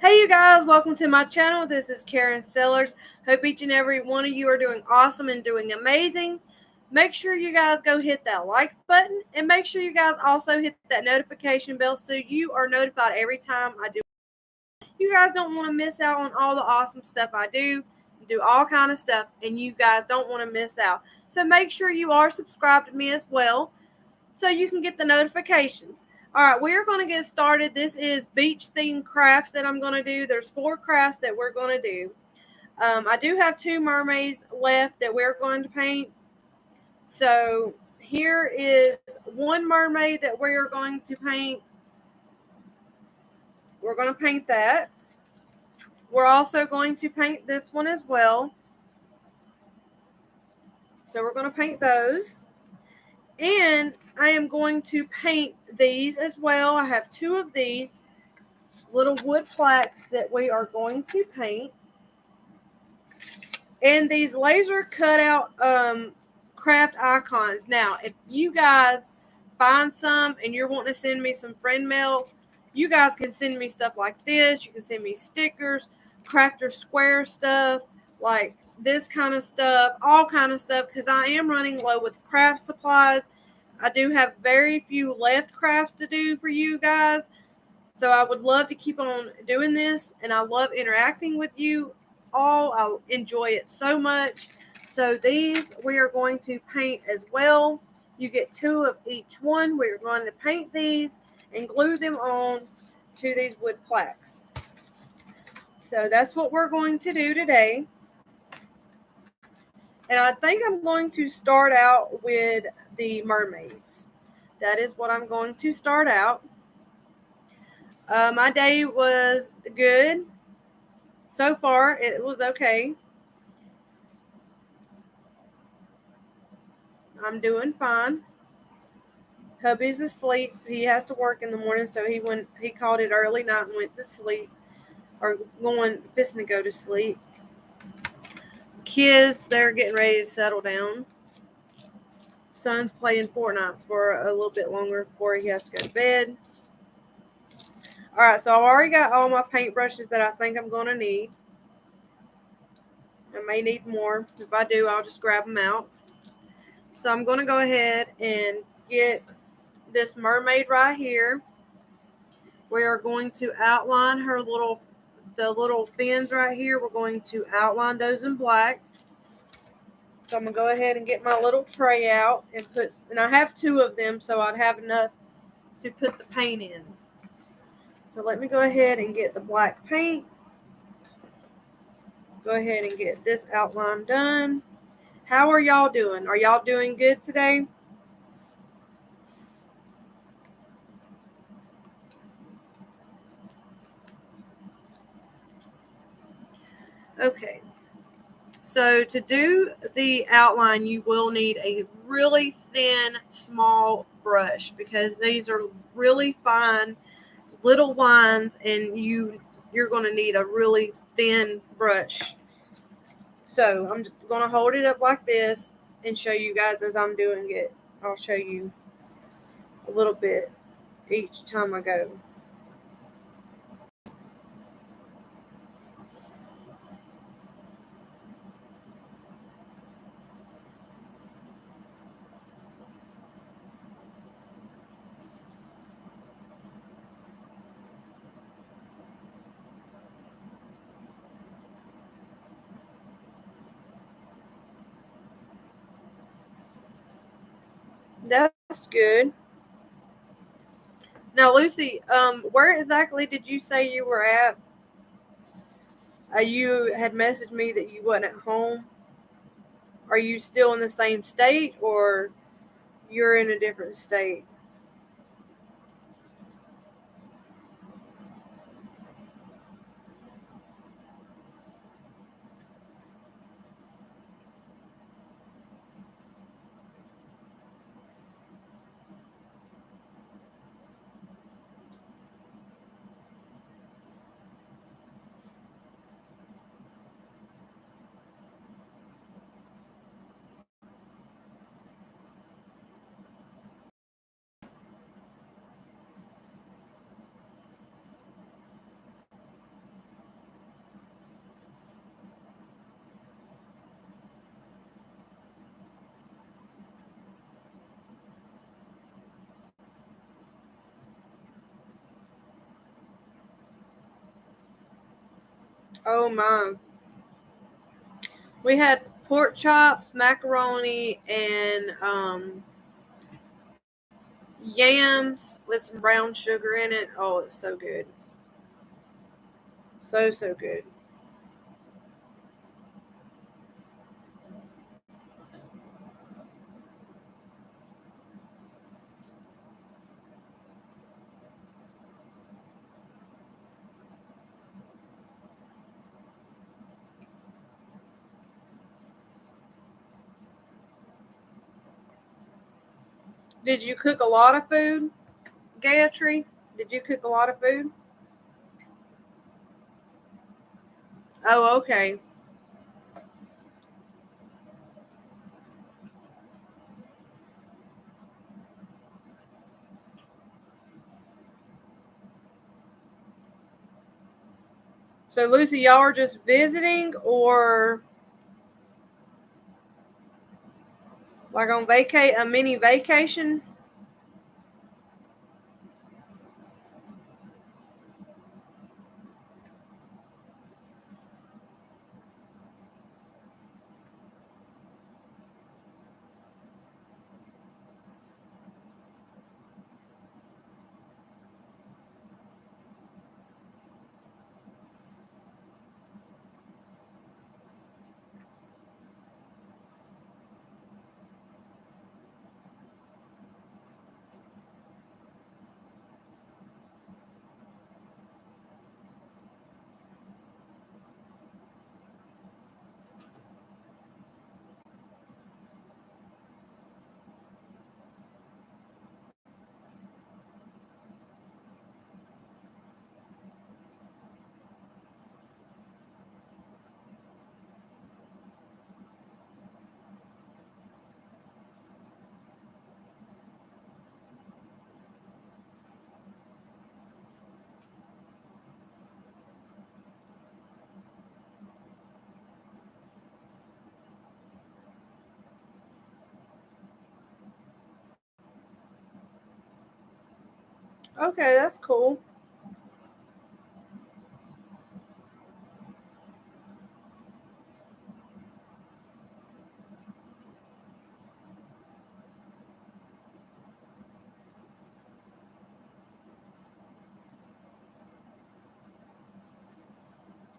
Hey you guys, welcome to my channel. This is Karen Sellers. Hope each and every one of you are doing awesome and doing amazing. Make sure you guys go hit that like button and make sure you guys also hit that notification bell so you are notified every time I do. You guys don't want to miss out on all the awesome stuff I do all kind of stuff, and you guys don't want to miss out. So make sure you are subscribed to me as well so you can get the notifications. All right, we are going to get started. This is beach themed crafts that I'm going to do. There's 4 crafts that we're going to do. I do have 2 mermaids left that we're going to paint. So here is one mermaid that we are going to paint. We're going to paint that. We're also going to paint this one as well. So we're going to paint those. And I am going to paint these as well. I have 2 of these little wood plaques that we are going to paint. And these laser cutout craft icons. Now, if you guys find some and you're wanting to send me some friend mail, you guys can send me stuff like this. You can send me stickers, Crafter Square stuff, like this kind of stuff, all kind of stuff, because I am running low with craft supplies. I do have very few left crafts to do for you guys. So I would love to keep on doing this, and I love interacting with you all. I enjoy it so much. So these we are going to paint as well. You get 2 of each one. We're going to paint these and glue them on to these wood plaques. So that's what we're going to do today. And I think I'm going to start out with the mermaids. That is what I'm going to start out. My day was good. So far, it was okay. I'm doing fine. Hubby's asleep. He has to work in the morning, so he called it early night and went to sleep, or fixing to go to sleep. Kids, they're getting ready to settle down. Son's playing Fortnite for a little bit longer before he has to go to bed. All right, so I've already got all my paintbrushes that I think I'm going to need. I may need more. If I do, I'll just grab them out. So I'm going to go ahead and get this mermaid right here. We are going to outline the little fins right here. We're going to outline those in black. So I'm going to go ahead and get my little tray out and I have 2 of them, so I'd have enough to put the paint in. So let me go ahead and get the black paint. Go ahead and get this outline done. How are y'all doing? Are y'all doing good today? Okay. So to do the outline, you will need a really thin, small brush because these are really fine little lines, and you're going to need a really thin brush. So I'm just going to hold it up like this and show you guys as I'm doing it. I'll show you a little bit each time I go. That's good. Now, Lucy, where exactly did you say you were at? You had messaged me that you wasn't at home. Are you still in the same state, or you're in a different state? Oh my. We had pork chops, macaroni, and yams with some brown sugar in it. Oh, it's so good. So good. Did you cook a lot of food, Gayatri? Did you cook a lot of food? Oh, okay. So, Lucy, y'all are just visiting or like on vacate a mini vacation? Okay, that's cool.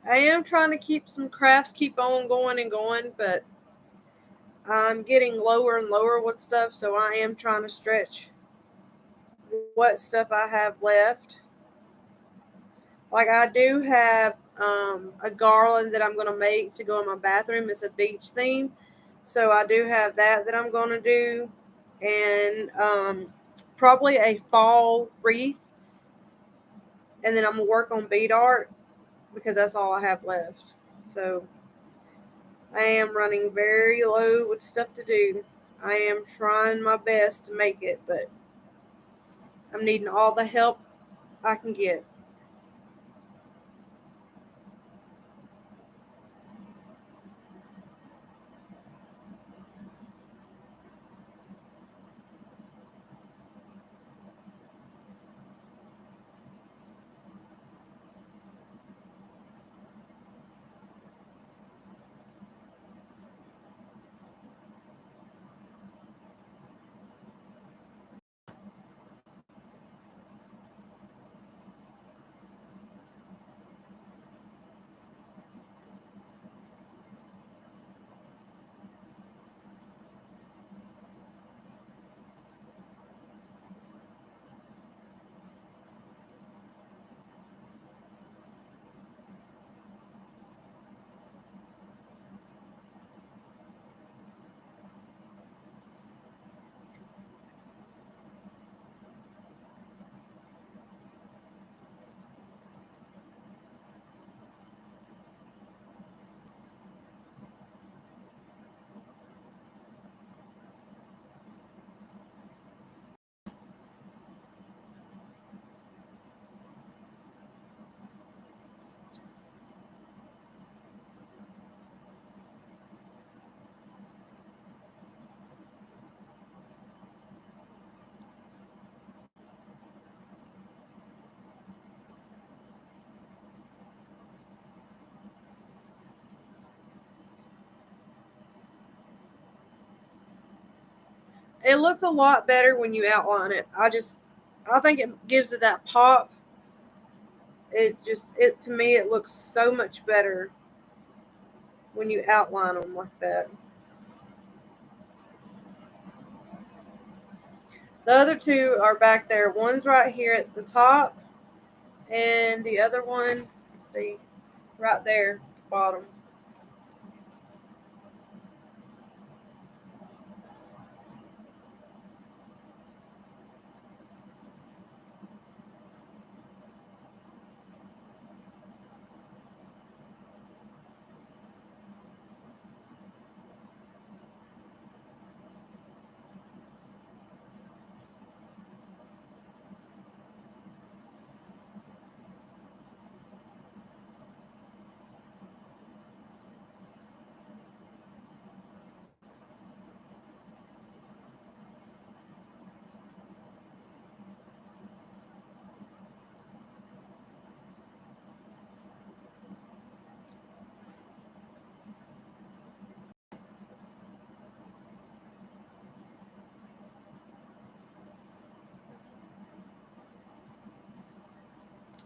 I am trying to keep some crafts keep on going and going, but I'm getting lower and lower with stuff, so I am trying to stretch what stuff I have left. Like I do have a garland that I'm going to make to go in my bathroom. It's a beach theme, so I do have that I'm going to do, and probably a fall wreath, and then I'm gonna work on bead art because that's all I have left. So I am running very low with stuff to do. I am trying my best to make it, but I'm needing all the help I can get. It looks a lot better when you outline it. I think it gives it that pop. It to me, it looks so much better when you outline them like that. The other two are back there. One's right here at the top, and the other one, let's see, right there, at the bottom.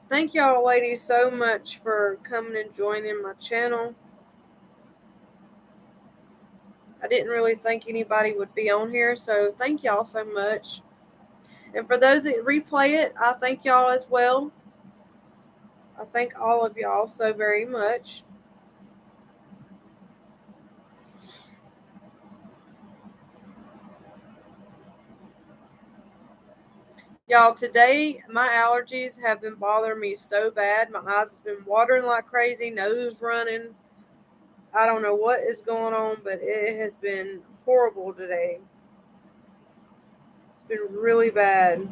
Thank y'all, ladies, so much for coming and joining my channel. I didn't really think anybody would be on here, so thank y'all so much. And for those that replay it, I thank y'all as well. I thank all of y'all so very much. Y'all, today my allergies have been bothering me so bad. My eyes have been watering like crazy, nose running. I don't know what is going on, but it has been horrible today. It's been really bad.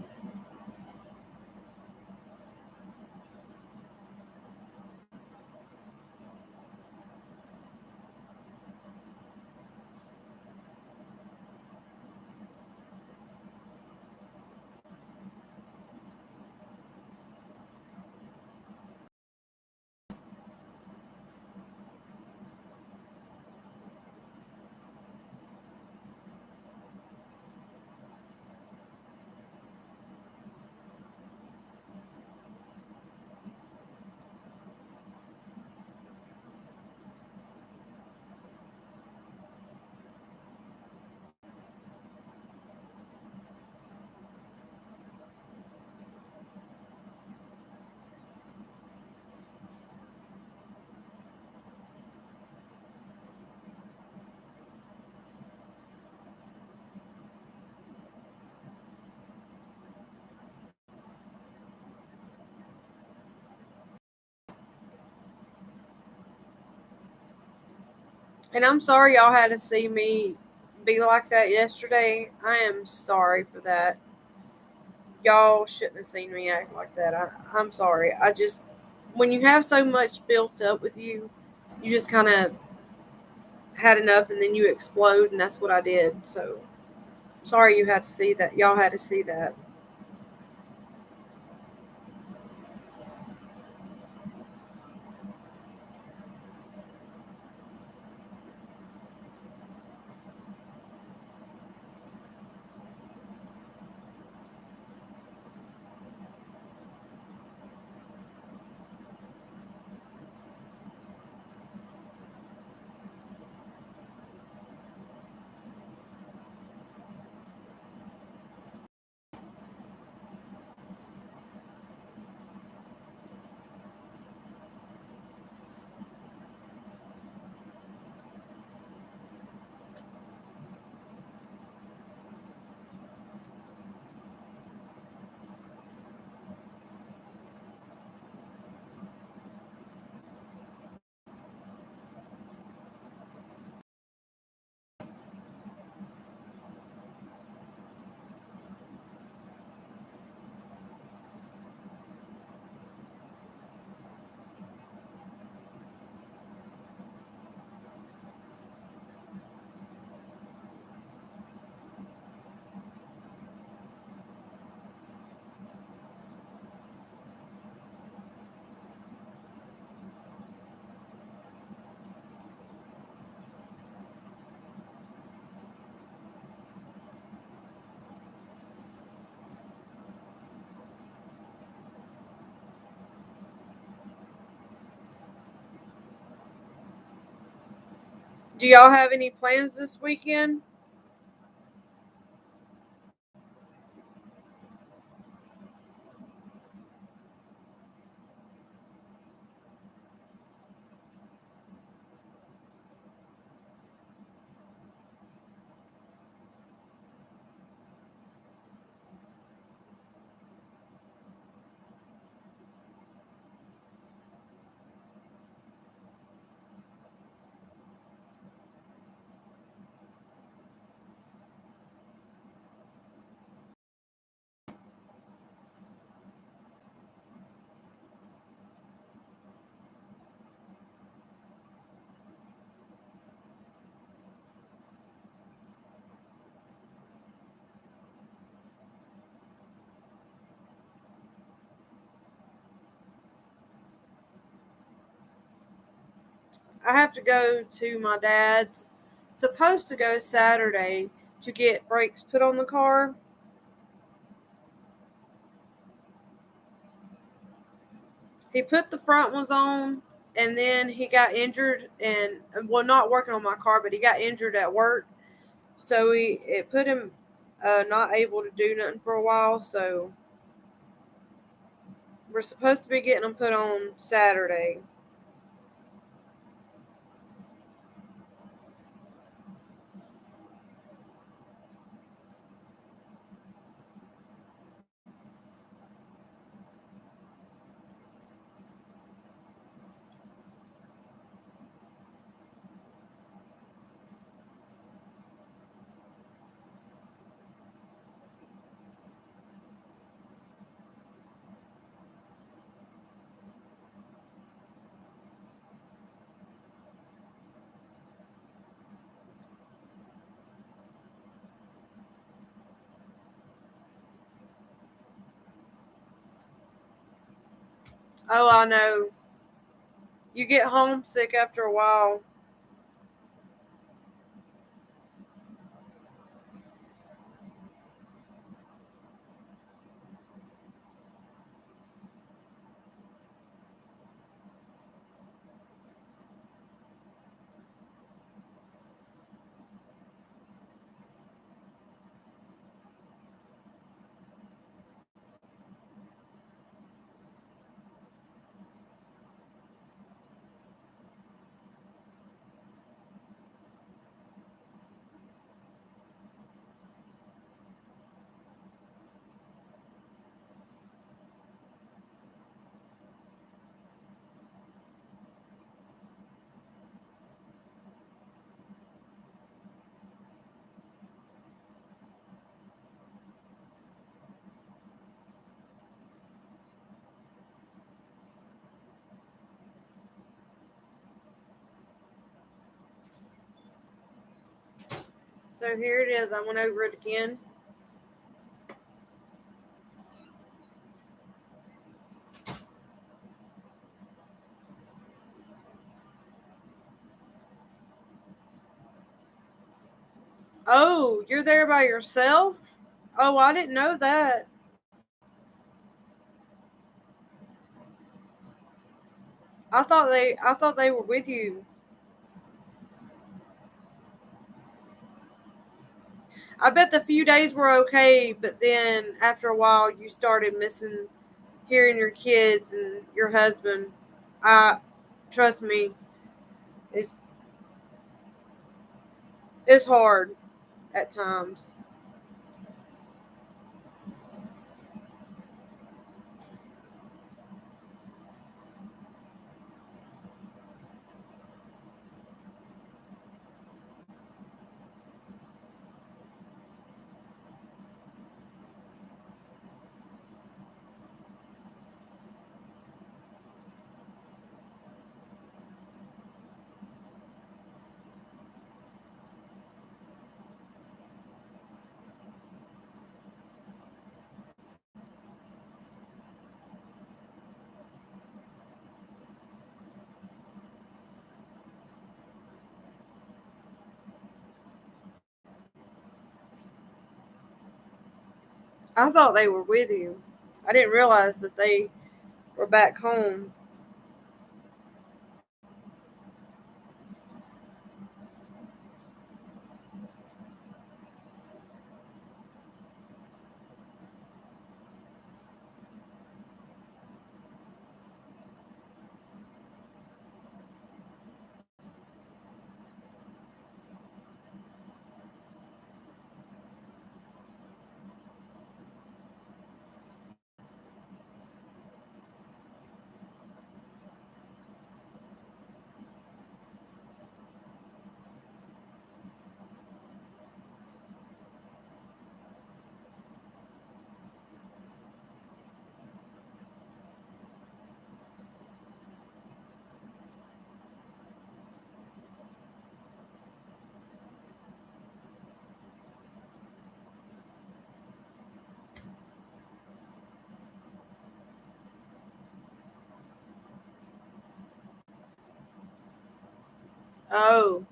And I'm sorry y'all had to see me be like that yesterday. I am sorry for that. Y'all shouldn't have seen me act like that. I'm sorry. When you have so much built up with you, you just kind of had enough and then you explode, and that's what I did. So sorry you had to see that. Y'all had to see that. Do y'all have any plans this weekend? I have to go to my dad's. Supposed to go Saturday to get brakes put on the car. He put the front ones on, and then he got injured, and well, not working on my car, but he got injured at work, so it put him not able to do nothing for a while. So we're supposed to be getting them put on Saturday. Oh, I know. You get homesick after a while. So here it is. I went over it again. Oh, you're there by yourself? Oh, I didn't know that. I thought they were with you. I bet the few days were okay, but then after a while you started missing hearing your kids and your husband. I trust me, it's it's hard at times. I thought they were with you. I didn't realize that they were back home. Oh.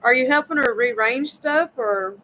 Are you helping her rearrange stuff or?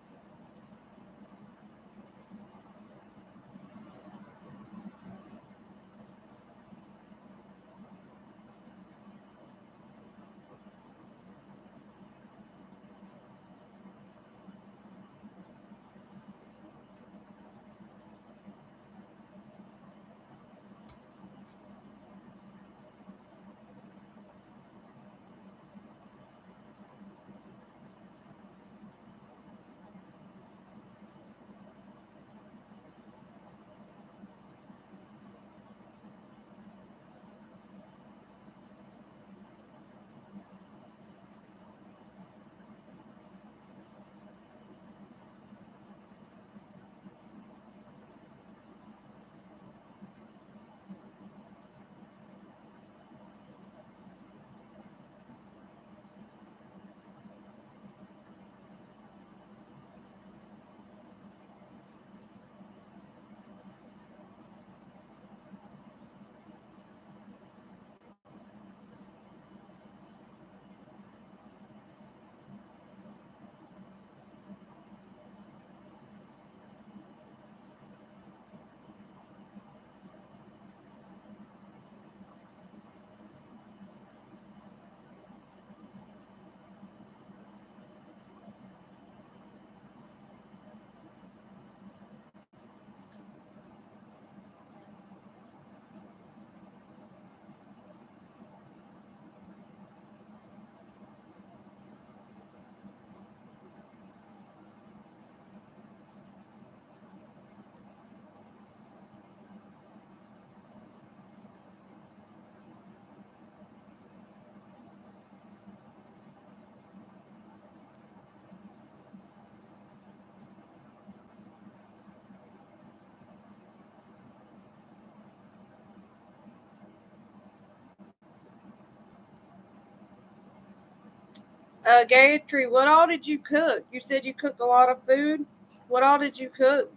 Gayatri, what all did you cook? You said you cooked a lot of food. What all did you cook?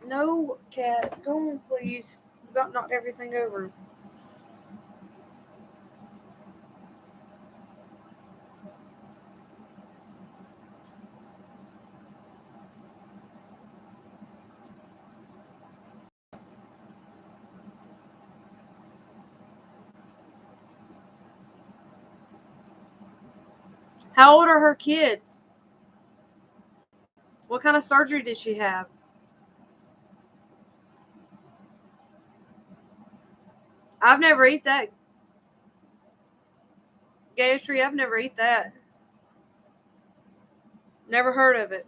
No, cat. Go on, please. You about knocked everything over. How old are her kids? What kind of surgery did she have? I've never eat that. Gayatri, I've never eat that. Never heard of it.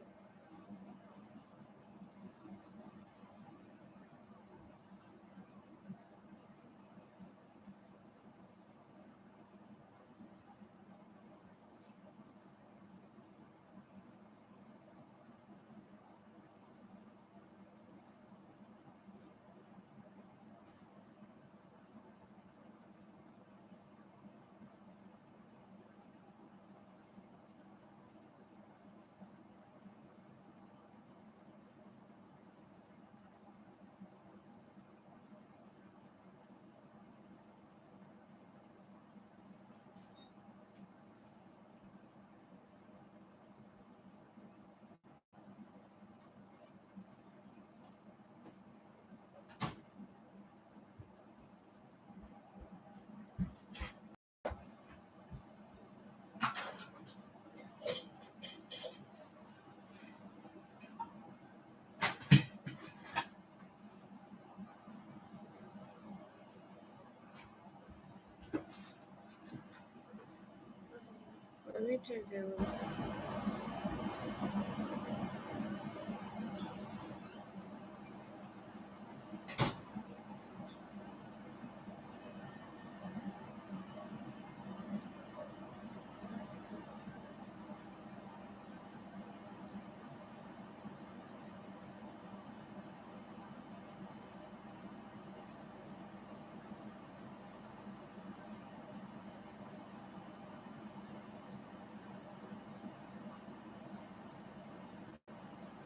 too, Dylan.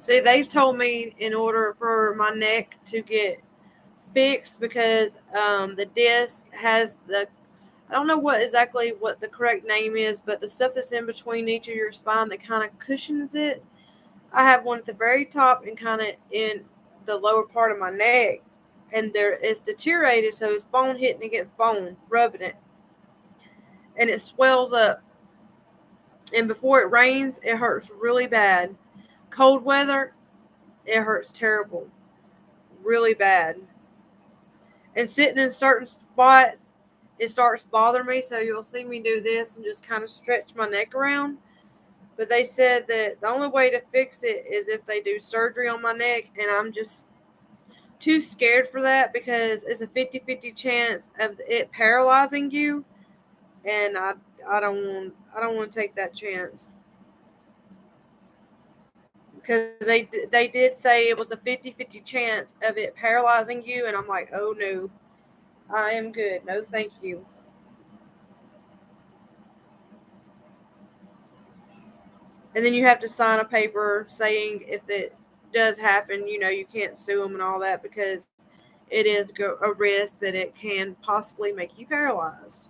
See, they've told me in order for my neck to get fixed because the disc has the, I don't know what the correct name is, but the stuff that's in between each of your spine that kind of cushions it. I have one at the very top and kind of in the lower part of my neck, and there it's deteriorated, so it's bone hitting against bone, rubbing it, and it swells up. And before it rains, it hurts really bad. Cold weather, it hurts terrible, really bad. And sitting in certain spots, it starts bothering me. So you'll see me do this and just kind of stretch my neck around. But they said that the only way to fix it is if they do surgery on my neck, and I'm just too scared for that because it's a 50-50 chance of it paralyzing you, and I don't want to take that chance because they did say it was a 50-50 chance of it paralyzing you, and I'm like, oh no, I am good, no thank you. And then you have to sign a paper saying if it does happen, you can't sue them and all that because it is a risk that it can possibly make you paralyzed.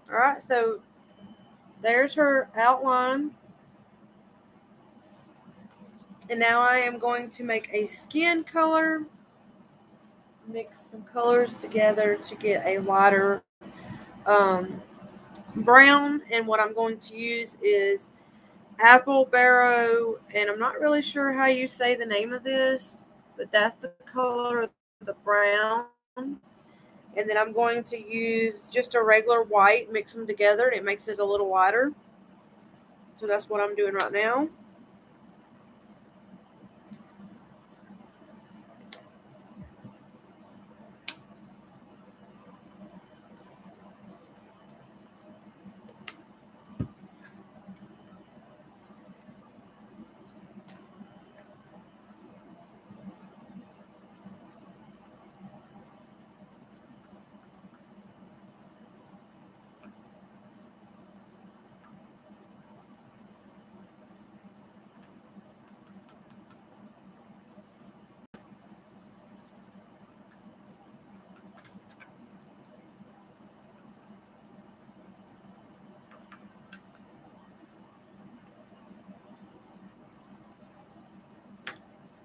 All right, so there's her outline. And now I am going to make a skin color, mix some colors together to get a lighter um, brown. And what I'm going to use is apple barrow, and I'm not really sure how you say the name of this, but that's the color of the brown. And then I'm going to use just a regular white, mix them together, and it makes it a little lighter. So that's what I'm doing right now.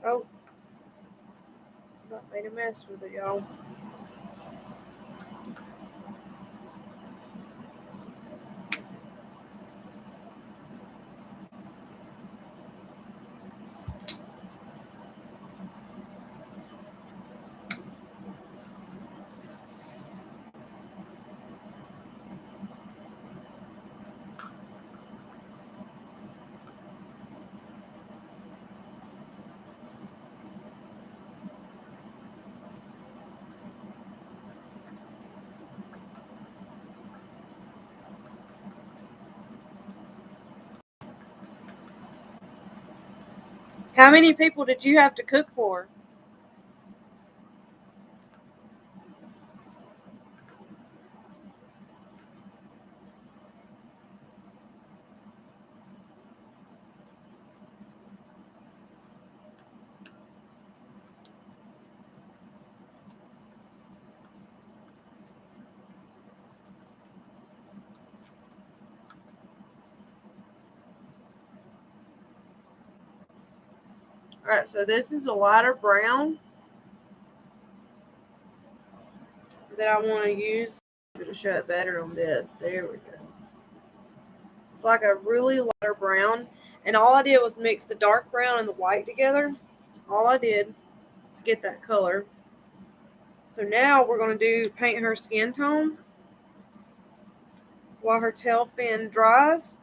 Oh, I made a mess with it, y'all. How many people did you have to cook for? Alright, so this is a lighter brown that I want to use to show it better on this. There we go. It's like a really lighter brown. And all I did was mix the dark brown and the white together. That's all I did to get that color. So now we're going to paint her skin tone while her tail fin dries.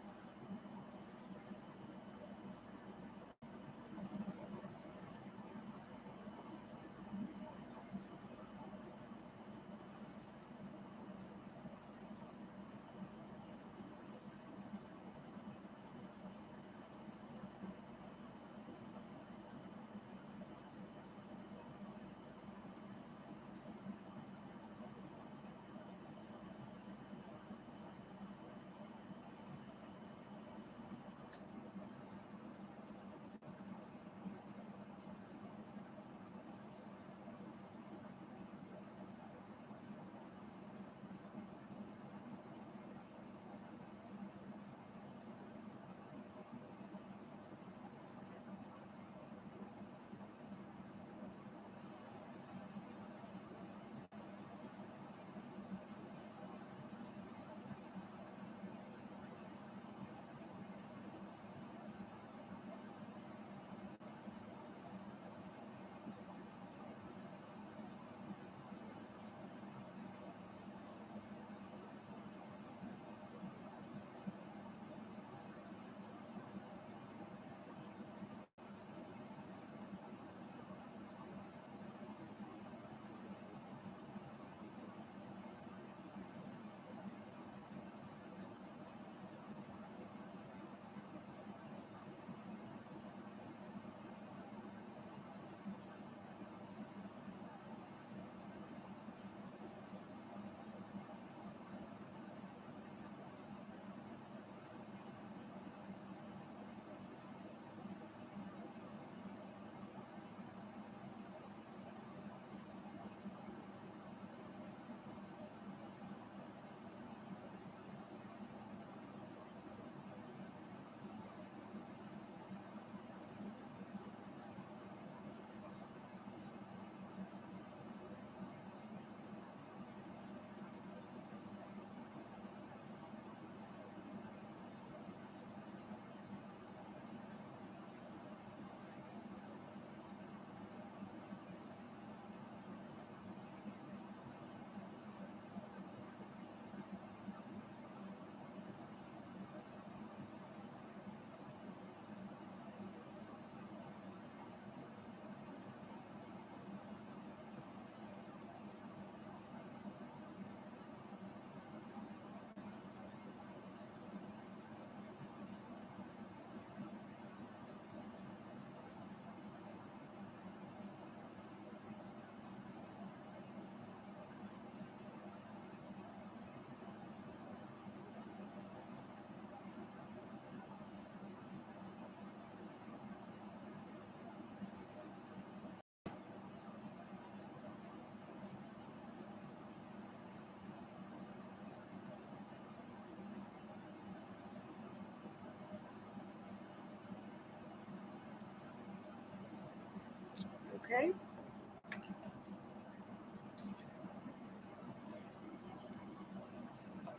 Okay.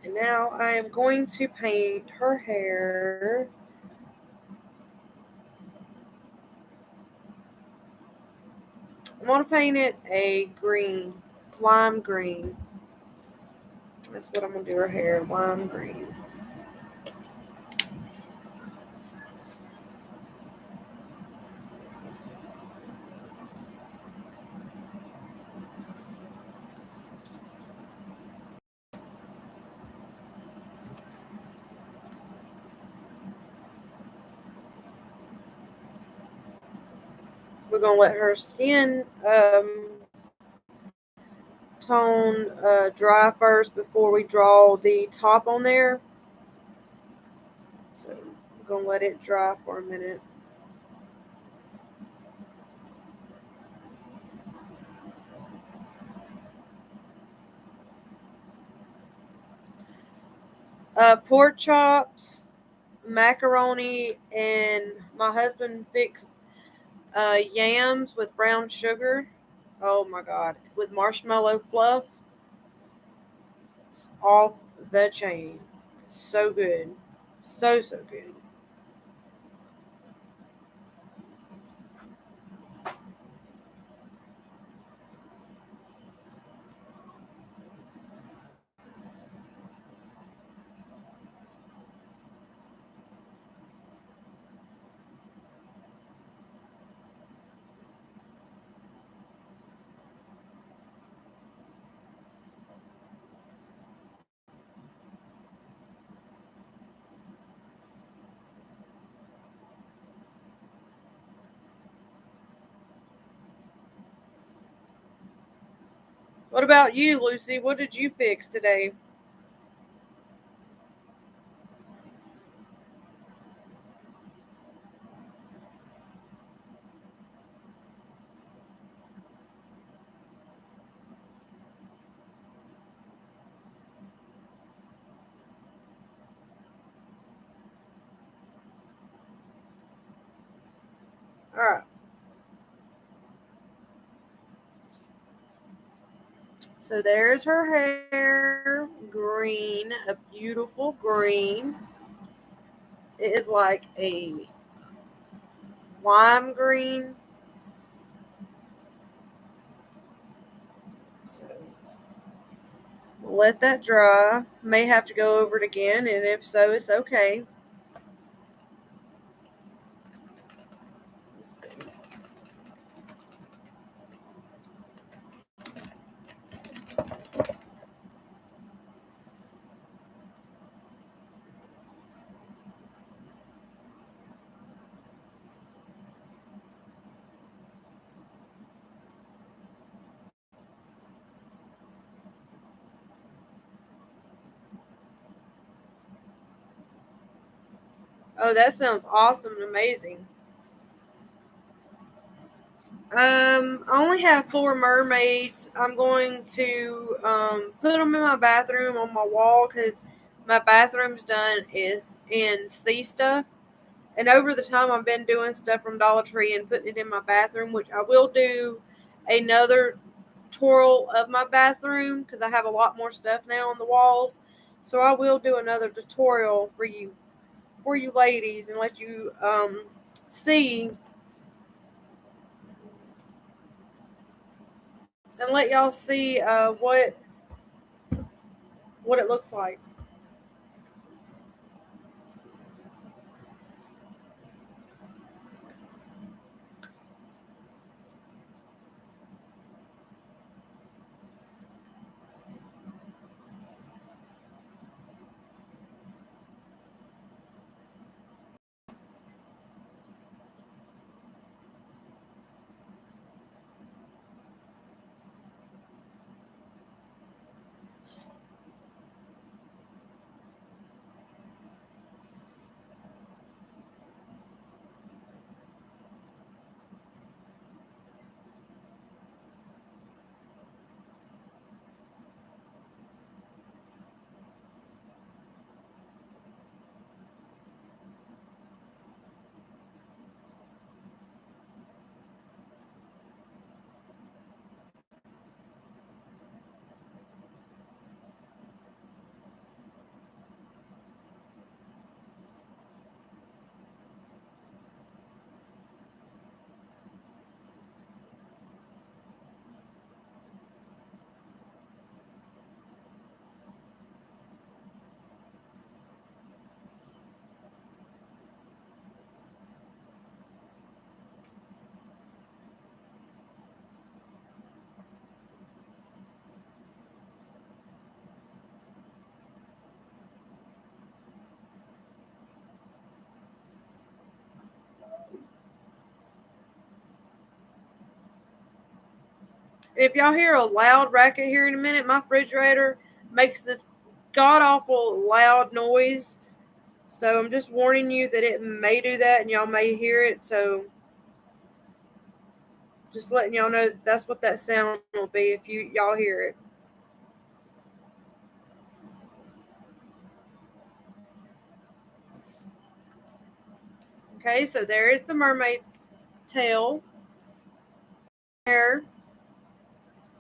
And now I am going to paint her hair. I'm going to paint it a green, lime green. That's what I'm going to do her hair, lime green. We're going to let her skin tone dry first before we draw the top on there. So we're going to let it dry for a minute. Pork chops, macaroni, and my husband fixed yams with brown sugar. Oh my god, with marshmallow fluff. It's off the chain. So good. So good. What about you, Lucy? What did you fix today? All right. So there's her hair, green, a beautiful green. It is like a lime green. So let that dry. May have to go over it again, and if so, it's okay. Let's see. Oh, that sounds awesome and amazing. I only have four mermaids. I'm going to put them in my bathroom on my wall because my bathroom's done is in sea stuff. And over the time, I've been doing stuff from Dollar Tree and putting it in my bathroom, which I will do another twirl of my bathroom because I have a lot more stuff now on the walls. So I will do another tutorial for you ladies and let you see and let y'all see what it looks like. If y'all hear a loud racket here in a minute, my refrigerator makes this god awful loud noise. So I'm just warning you that it may do that and y'all may hear it. So just letting y'all know that's what that sound will be if y'all hear it. Okay, so there is the mermaid tail, hair.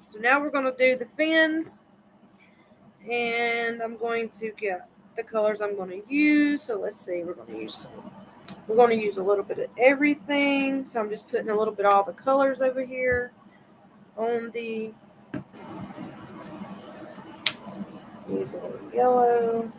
So now we're going to do the fins, and I'm going to get the colors I'm going to use. So let's see, we're going to use a little bit of everything. So I'm just putting a little bit of all the colors over here on the, use a little yellow.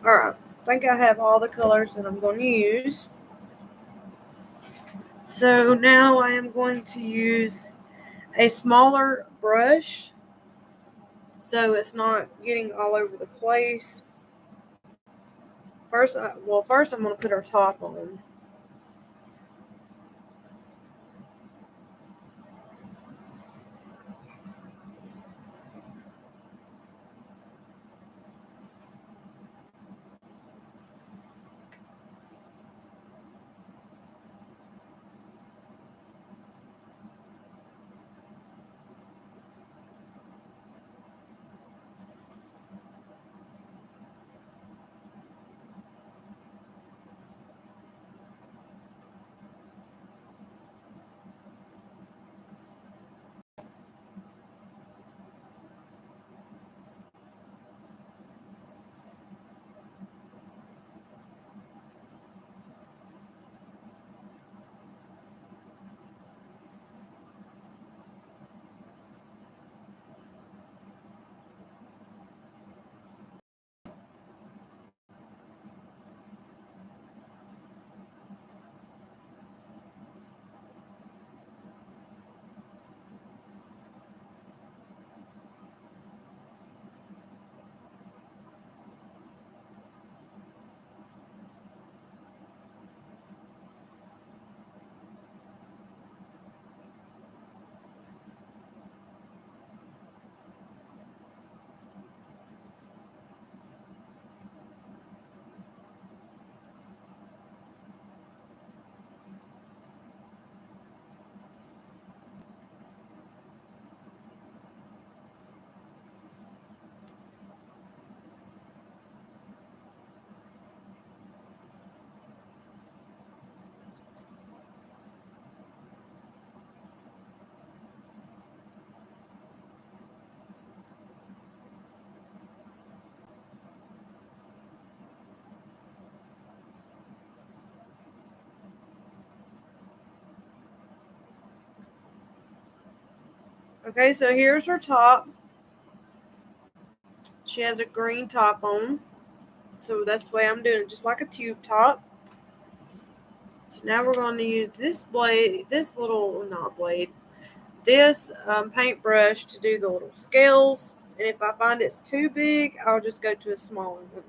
All right, I think I have all the colors that I'm going to use. So now I am going to use a smaller brush so it's not getting all over the place. First I'm going to put our top on. Okay, so here's our top. She has a green top on. So that's the way I'm doing it, just like a tube top. So now we're going to use this blade, this little, not blade, this paintbrush to do the little scales. And if I find it's too big, I'll just go to a smaller one.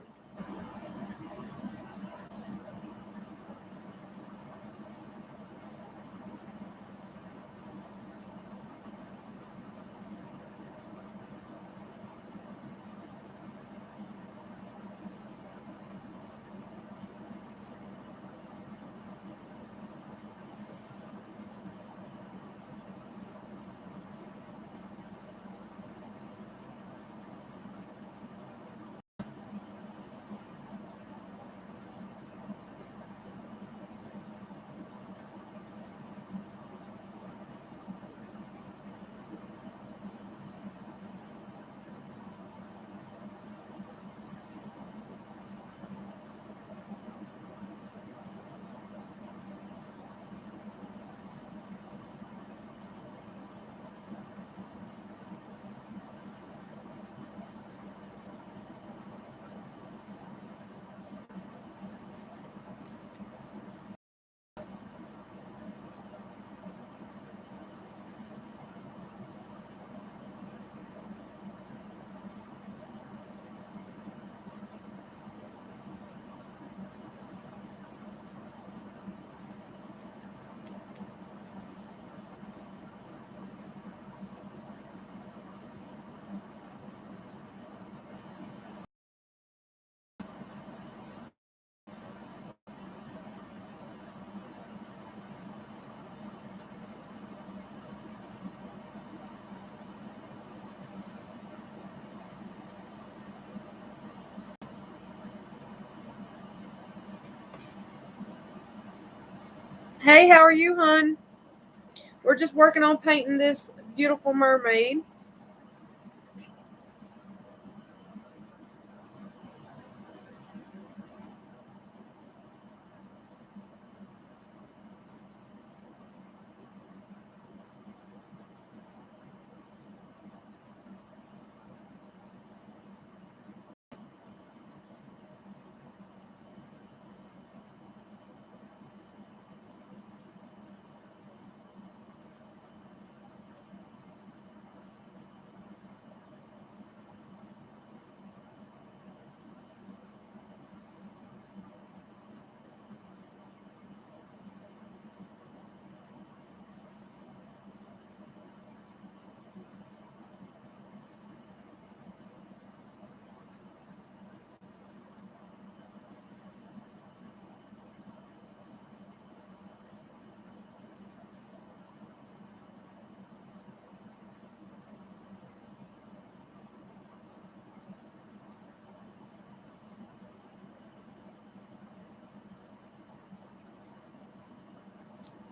Hey, how are you, hon? We're just working on painting this beautiful mermaid.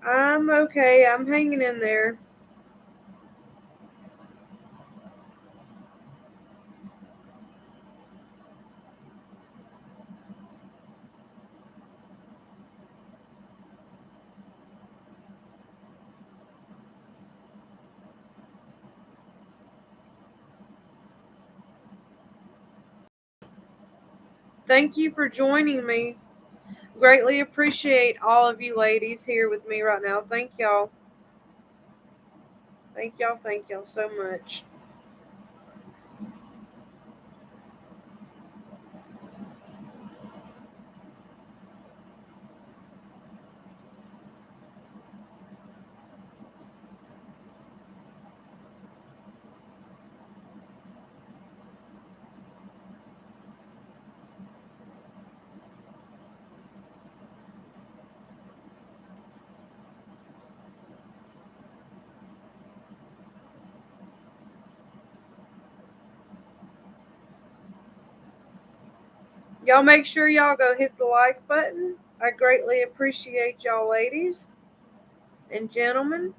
I'm okay. I'm hanging in there. Thank you for joining me. Greatly appreciate all of you ladies here with me right now. Thank y'all. Thank y'all. Thank y'all so much. Y'all make sure y'all go hit the like button. I greatly appreciate y'all ladies and gentlemen.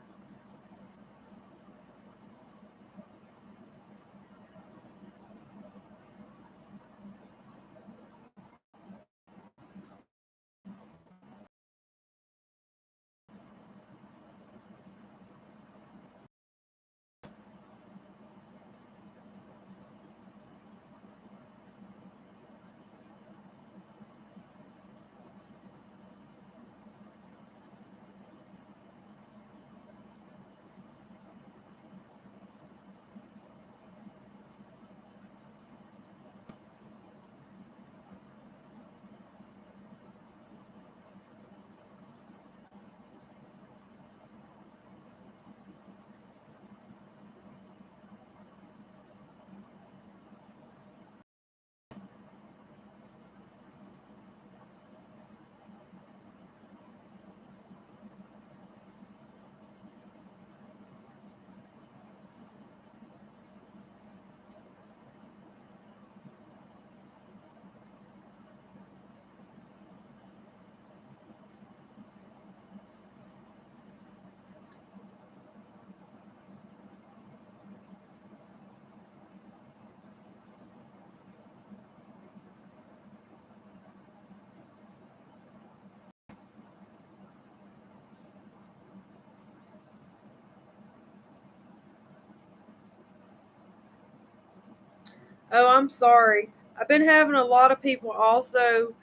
Oh, I'm sorry. I've been having a lot of people also.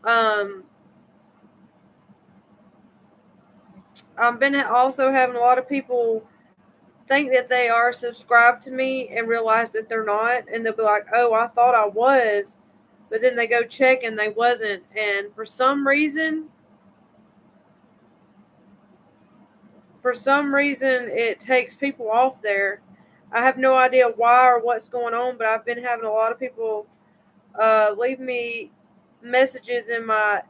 Um, I've been also having a lot of people think that they are subscribed to me and realize that they're not, and they'll be like, "Oh, I thought I was," but then they go check and they wasn't, and for some reason, it takes people off there. I have no idea why or what's going on, but I've been having a lot of people leave me messages in my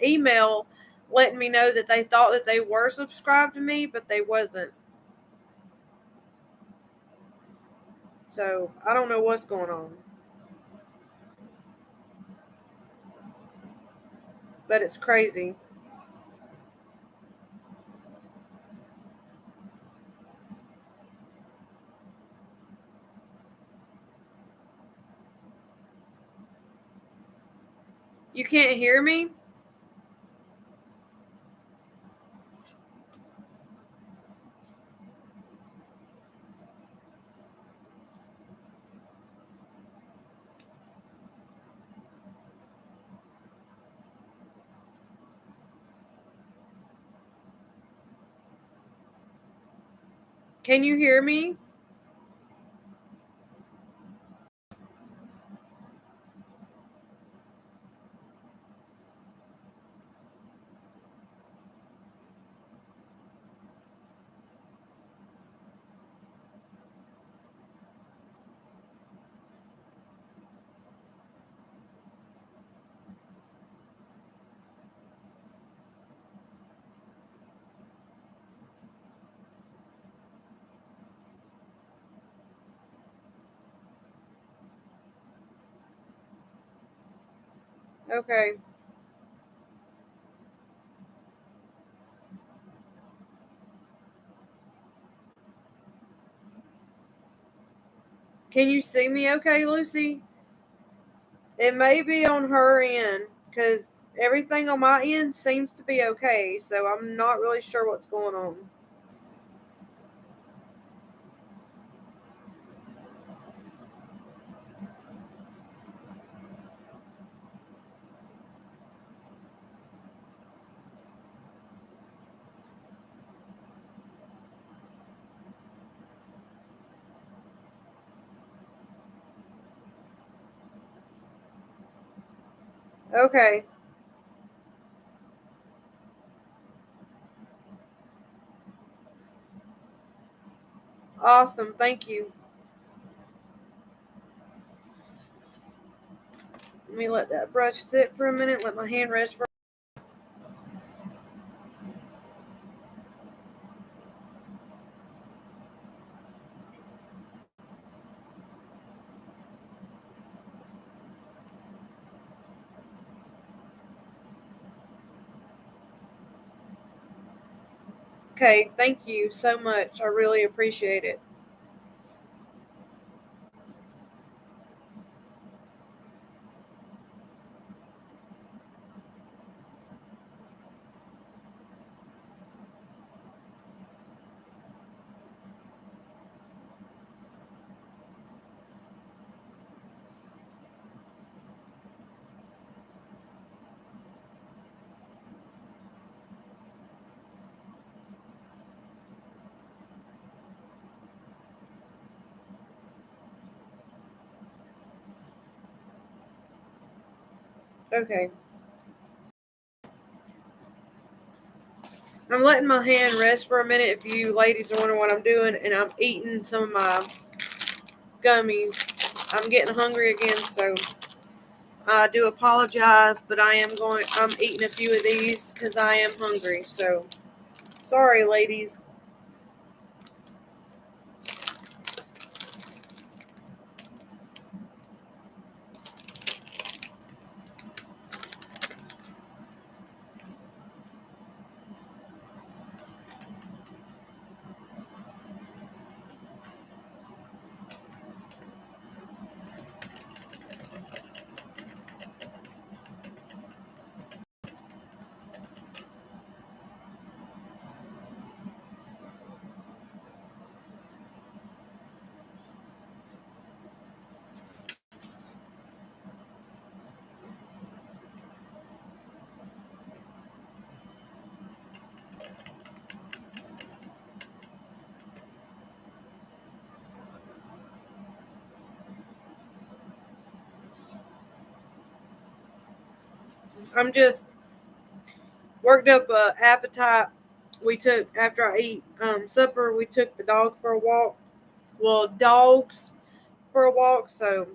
email letting me know that they thought that they were subscribed to me, but they wasn't. So I don't know what's going on, but it's crazy. You can't hear me? Can you hear me? Okay. Can you see me okay, Lucy? It may be on her end because everything on my end seems to be okay, so I'm not really sure what's going on. Okay. Awesome. Thank you. Let me let that brush sit for a minute, let my hand rest for. Okay, thank you so much. I really appreciate it. Okay. I'm letting my hand rest for a minute if you ladies are wondering what I'm doing, and I'm eating some of my gummies. I'm getting hungry again, so I do apologize, but I'm eating a few of these because I am hungry. So sorry, ladies. I'm just worked up a appetite. We took after I eat supper. We took the dog for a walk. Well, dogs for a walk. So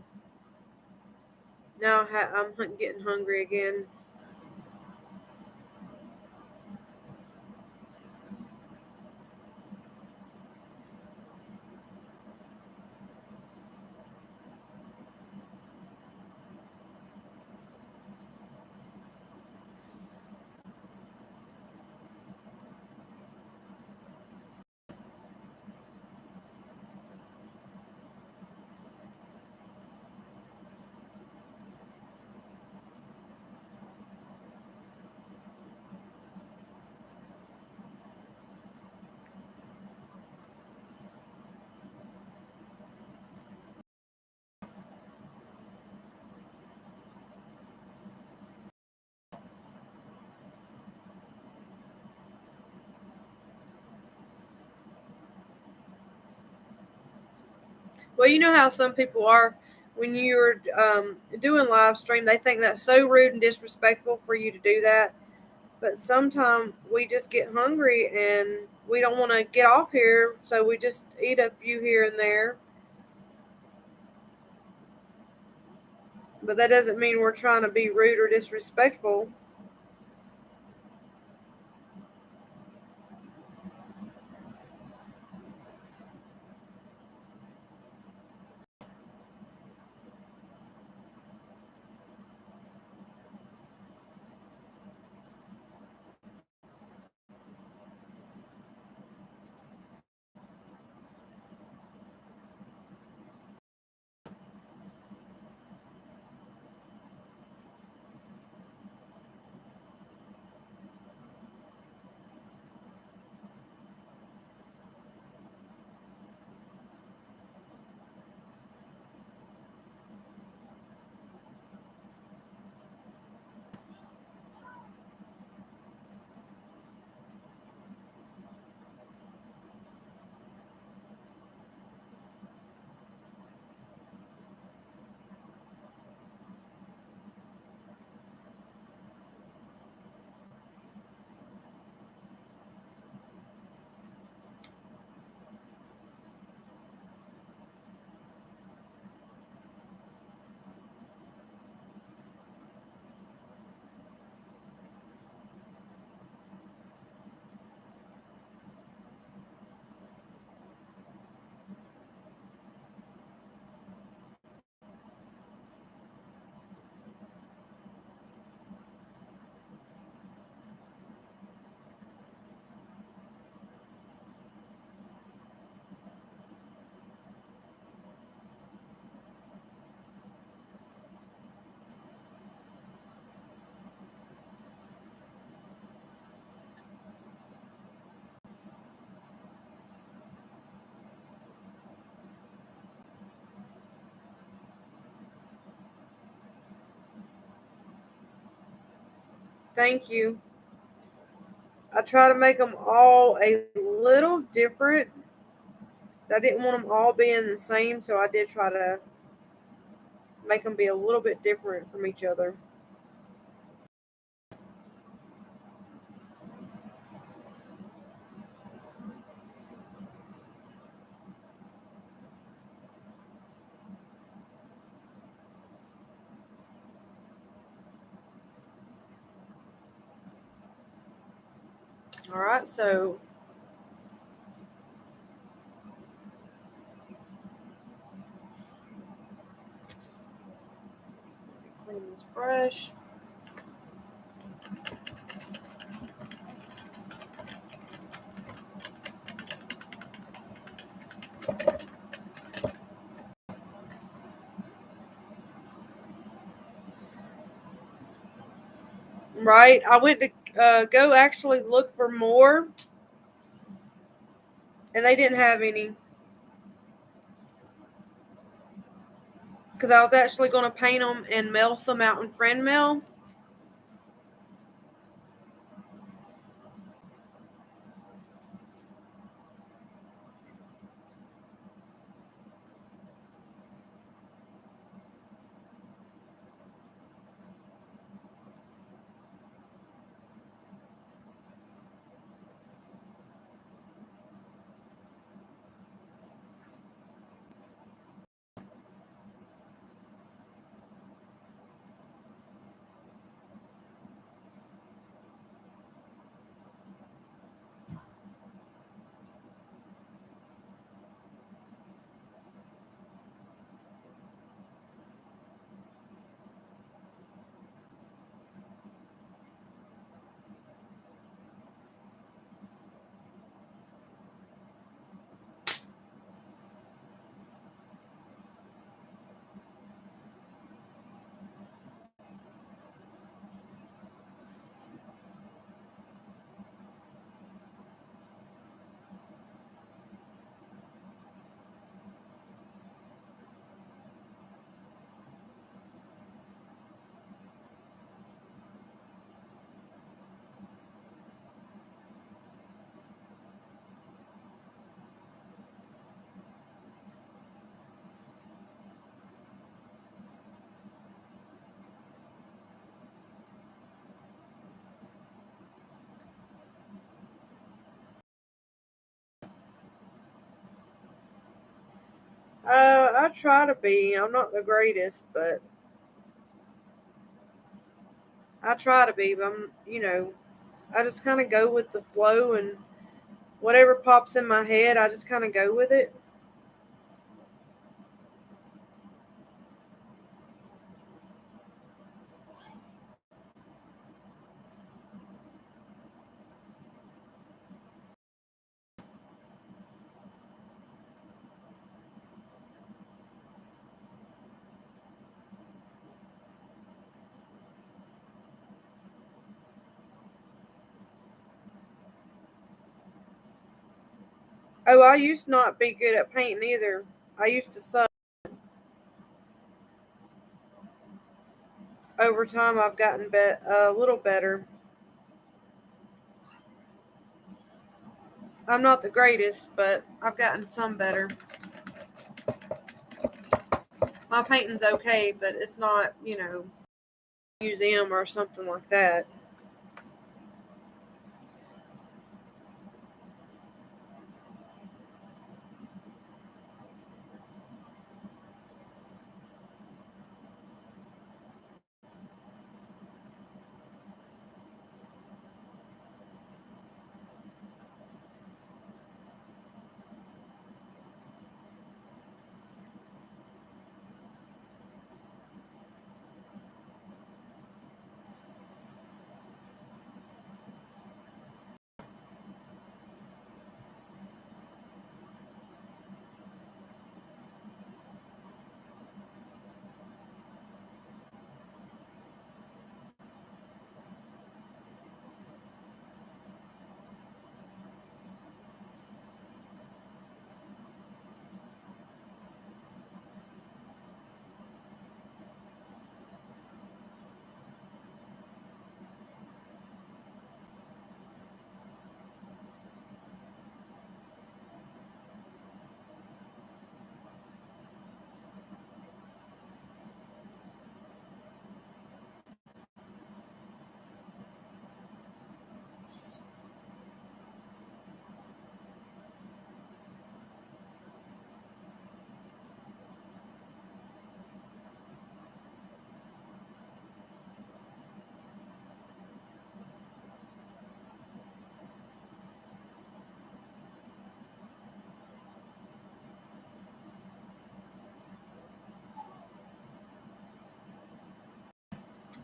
now I'm getting hungry again. Well, you know how some people are when you're doing live stream. They think that's so rude and disrespectful for you to do that. But sometimes we just get hungry and we don't want to get off here, so we just eat a few here and there. But that doesn't mean we're trying to be rude or disrespectful. Thank you. I try to make them all a little different. I didn't want them all being the same, so I did try to make them be a little bit different from each other. All right, so clean this brush. Right, I went to go actually look for more, and they didn't have any because I was actually going to paint them and mail some out in friend mail. I try to be. I'm not the greatest, but I try to be. But I just kind of go with the flow and whatever pops in my head, I just kind of go with it. Oh, I used to not be good at painting either. I used to suck. Over time, I've gotten a little better. I'm not the greatest, but I've gotten some better. My painting's okay, but it's not, museum or something like that.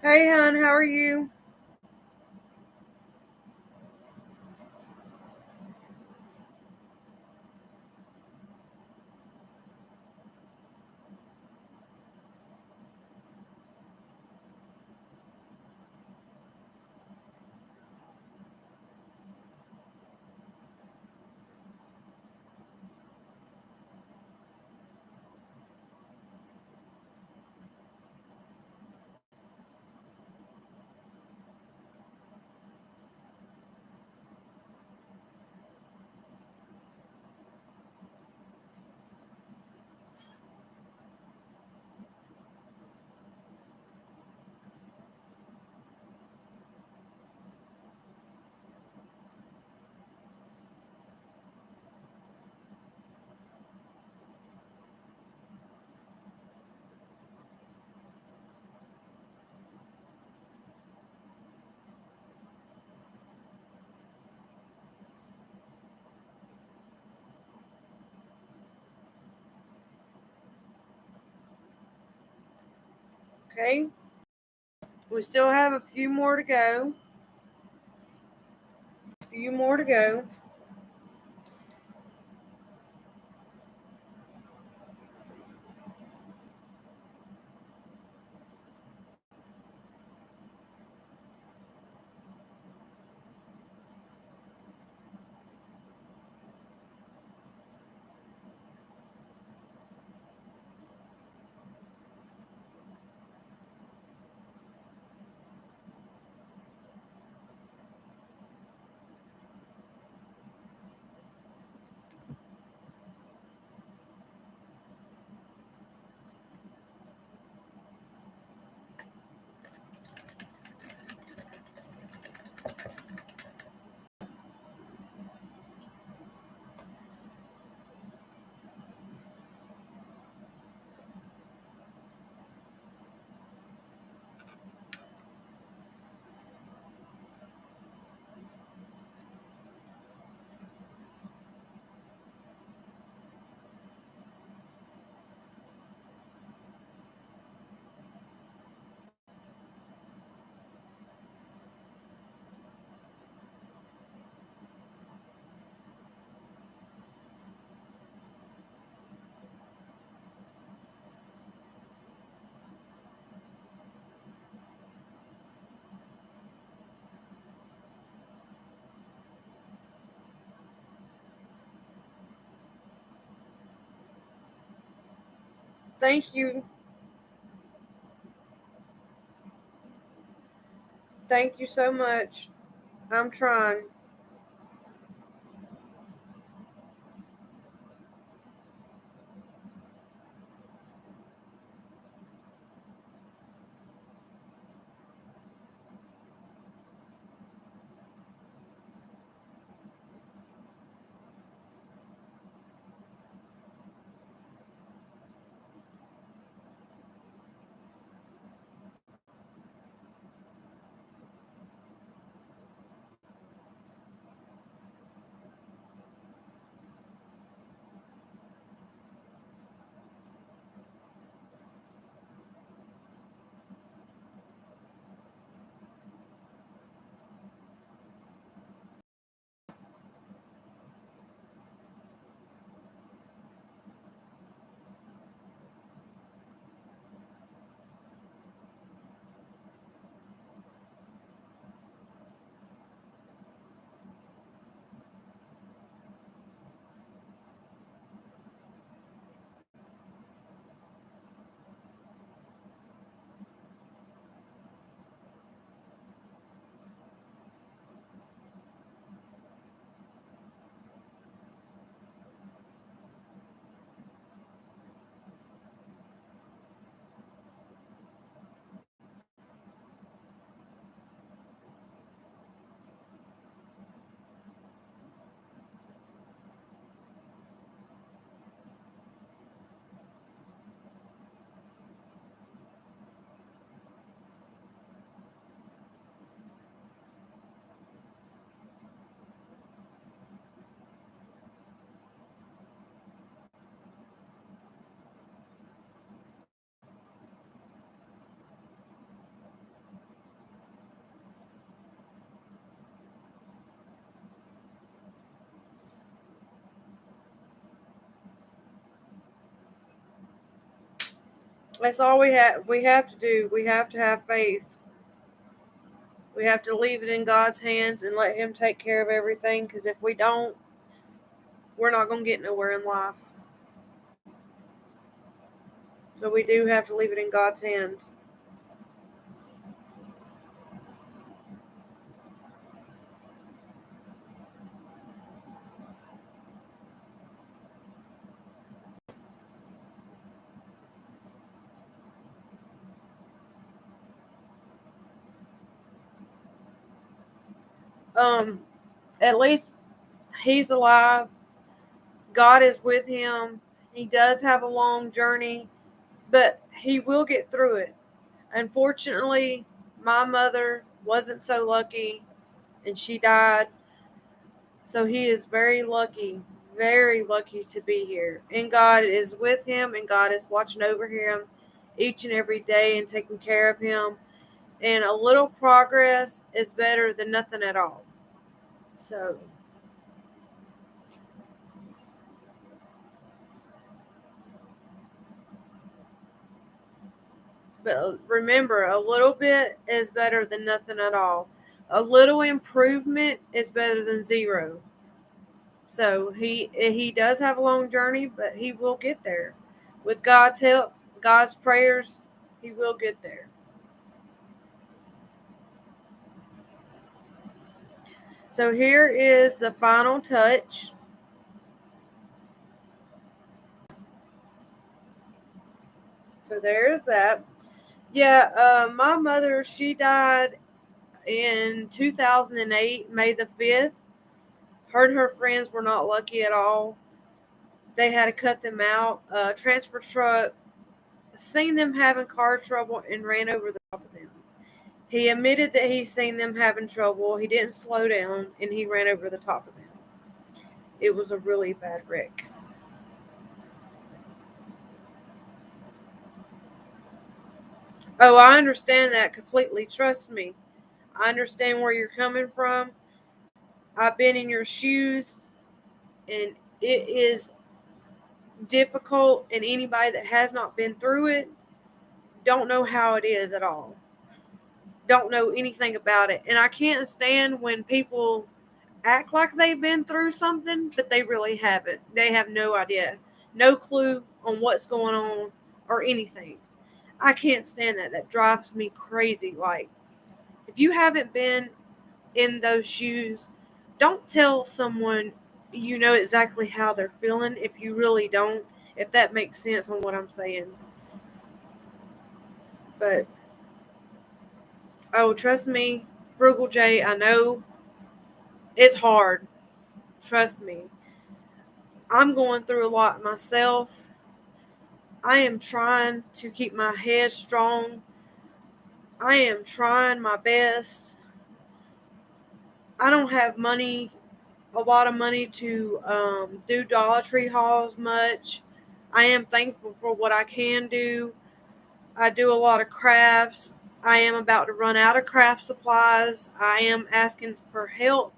Hey, hon, how are you? Okay. We still have a few more to go. A few more to go. Thank you. Thank you so much. I'm trying. That's all we have. We have to do. We have to have faith. We have to leave it in God's hands and let Him take care of everything. Because if we don't, we're not going to get nowhere in life. So we do have to leave it in God's hands. Um, at least he's alive. God is with him. He does have a long journey, but he will get through it. Unfortunately, my mother wasn't so lucky and she died. So he is very lucky to be here. And God is with him and God is watching over him each and every day and taking care of him. And a little progress is better than nothing at all. So, but remember, a little bit is better than nothing at all. A little improvement is better than zero. So he does have a long journey, but he will get there. With God's help, God's prayers, he will get there. So here is the final touch. So there's that. Yeah, my mother, she died in 2008, May the 5th. Her and her friends were not lucky at all. They had to cut them out. A transfer truck seen them having car trouble and ran over the top of them. He admitted that he seen them having trouble. He didn't slow down and he ran over the top of them. It was a really bad wreck. Oh, I understand that completely. Trust me. I understand where you're coming from. I've been in your shoes and it is difficult, and anybody that has not been through it don't know how it is at all. Don't know anything about it. And I can't stand when people act like they've been through something, but they really haven't. They have no idea, no clue on what's going on or anything. I can't stand that. That drives me crazy. Like, if you haven't been in those shoes, don't tell someone you know exactly how they're feeling if you really don't, if that makes sense on what I'm saying. But, oh, trust me, Frugal J, I know it's hard. Trust me. I'm going through a lot myself. I am trying to keep my head strong. I am trying my best. I don't have money, a lot of money to do Dollar Tree hauls much. I am thankful for what I can do. I do a lot of crafts. I am about to run out of craft supplies. I am asking for help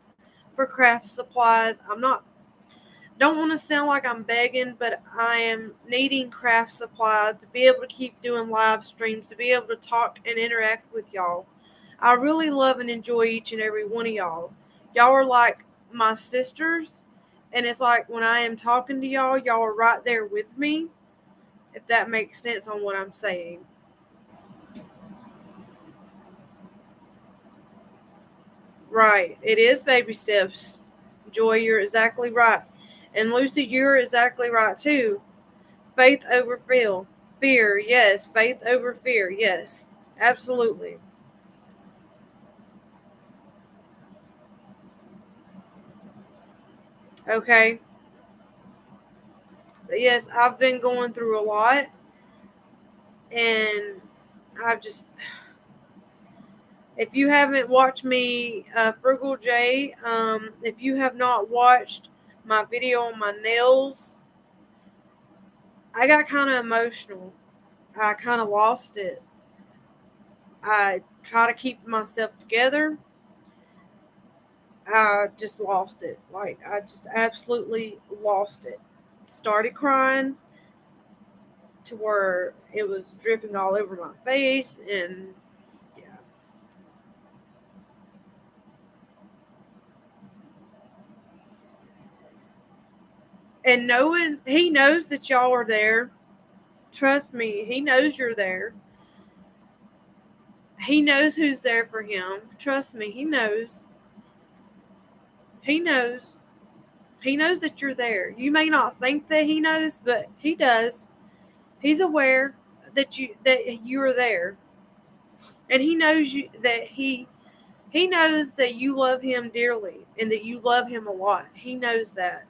for craft supplies. I'm not don't want to sound like I'm begging, but I am needing craft supplies to be able to keep doing live streams, to be able to talk and interact with y'all. I really love and enjoy each and every one of y'all. Y'all are like my sisters, and it's like when I am talking to y'all, y'all are right there with me, if that makes sense on what I'm saying. Right. It is baby steps. Joy, you're exactly right. And Lucy, you're exactly right too. Faith over fear. Fear, yes. Faith over fear, yes. Absolutely. Okay. But yes, I've been going through a lot, and I've just, if you haven't watched me, Frugal J, if you have not watched my video on my nails, I got kind of emotional. I kind of lost it. I try to keep myself together. I just lost it. Like, I just absolutely lost it. Started crying to where it was dripping all over my face, and yeah. And knowing he knows that y'all are there. Trust me, he knows you're there. He knows who's there for him. Trust me, he knows. He knows. He knows that you're there. You may not think that he knows, but he does. He's aware that you're there. And he knows you that he knows that you love him dearly and that you love him a lot. He knows that.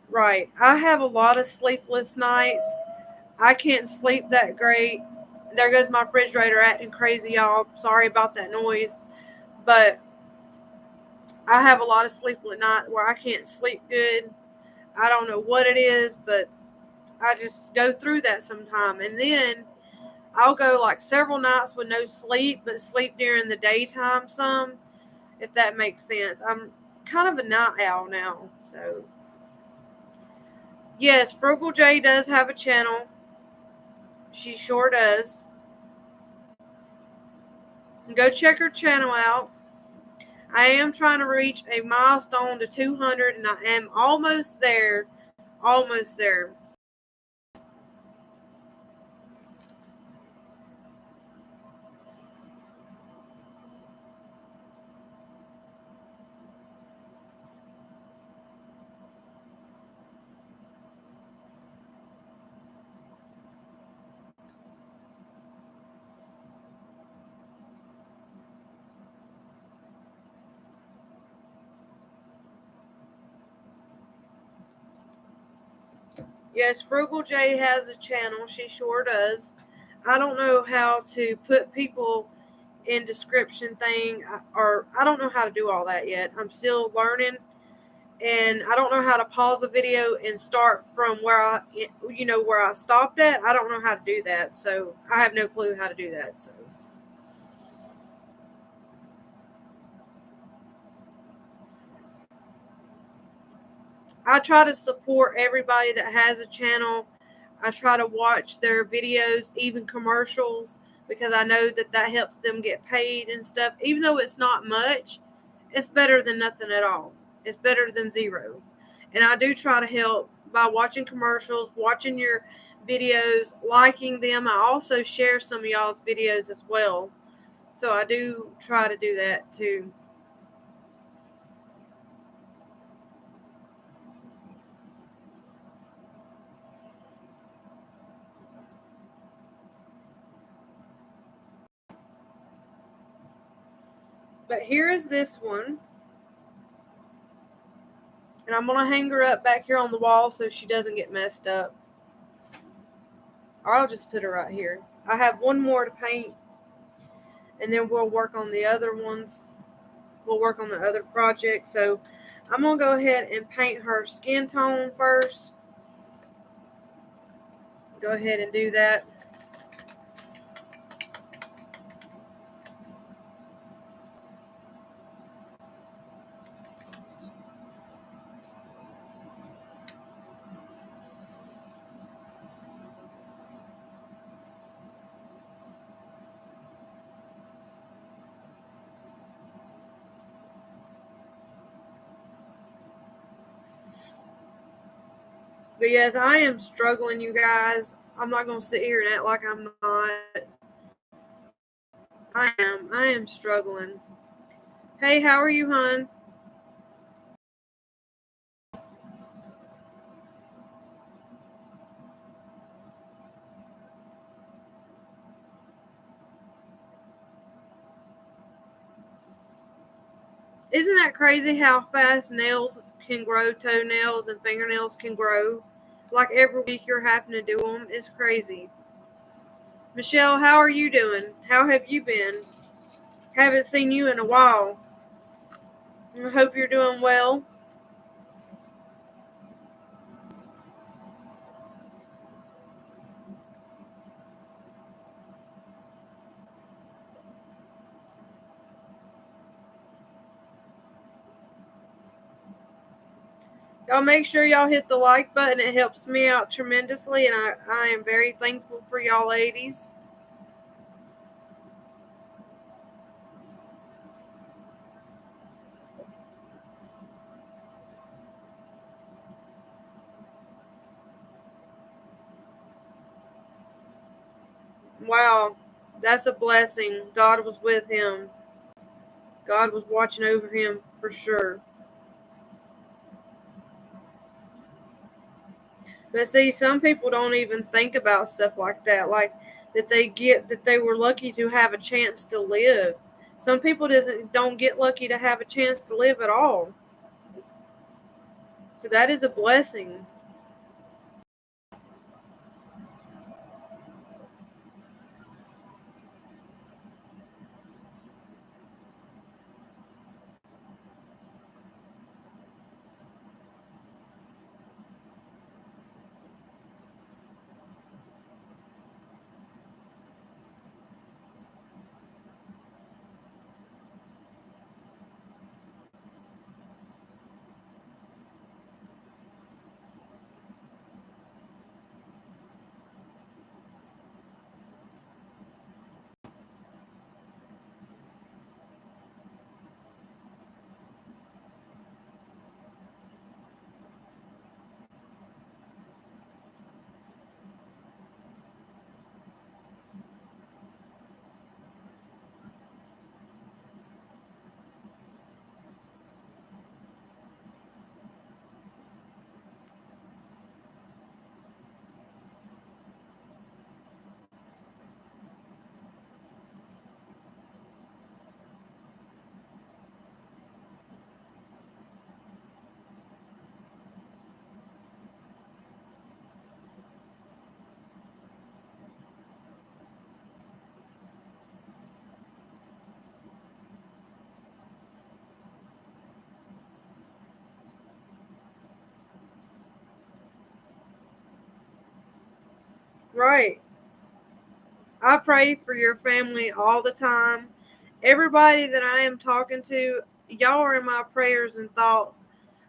Right. I have a lot of sleepless nights. I can't sleep that great. There goes my refrigerator acting crazy, y'all. Sorry about that noise. But I have a lot of sleepless nights where I can't sleep good. I don't know what it is, but I just go through that sometime. And then I'll go like several nights with no sleep, but sleep during the daytime some, if that makes sense. I'm kind of a night owl now. So, yes, Frugal J does have a channel. She sure does. Go check her channel out. I am trying to reach a milestone to 200, and I am almost there. Almost there. Yes, Frugal J has a channel. She sure does. I don't know how to put people in description thing, or I don't know how to do all that yet. I'm still learning, and I don't know how to pause a video and start from where I stopped at. I don't know how to do that, so I have no clue how to do that. So I try to support everybody that has a channel. I try to watch their videos, even commercials, because I know that that helps them get paid and stuff. Even though it's not much, it's better than nothing at all. It's better than zero. And I do try to help by watching commercials, watching your videos, liking them. I also share some of y'all's videos as well. So I do try to do that too. But here is this one. And I'm going to hang her up back here on the wall so she doesn't get messed up. Or I'll just put her right here. I have one more to paint. And then we'll work on the other ones. We'll work on the other project. So I'm going to go ahead and paint her skin tone first. Go ahead and do that. But yes, I am struggling, you guys. I'm not going to sit here and act like I'm not. I am struggling. Hey, how are you, hon? Isn't that crazy how fast nails can grow, toenails and fingernails can grow? Like every week you're having to do them. It's crazy. Michelle, how are you doing? How have you been? Haven't seen you in a while. I hope you're doing well. Y'all make sure y'all hit the like button. It helps me out tremendously, and I am very thankful for y'all ladies. Wow, that's a blessing. God was with him. God was watching over him for sure. But see, some people don't even think about stuff like that, like that they were lucky to have a chance to live. Some people doesn't don't get lucky to have a chance to live at all. So that is a blessing. Right. I pray for your family all the time. Everybody that I am talking to, y'all are in my prayers and thoughts.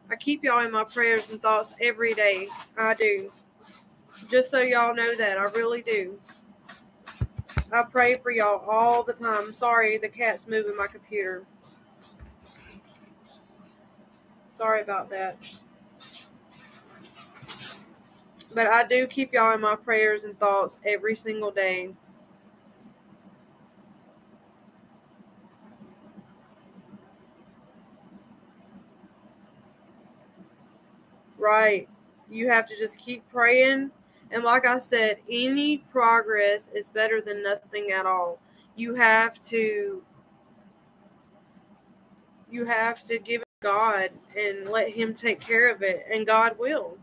I keep y'all in my prayers and thoughts every day. I do. Just so y'all know that. I really do. I pray for y'all all the time. Sorry, the cat's moving my computer. Sorry about that. But I do keep y'all in my prayers and thoughts every single day. Right. You have to just keep praying. And like I said, any progress is better than nothing at all. You have to you have to give it to God and let him take care of it, and God will.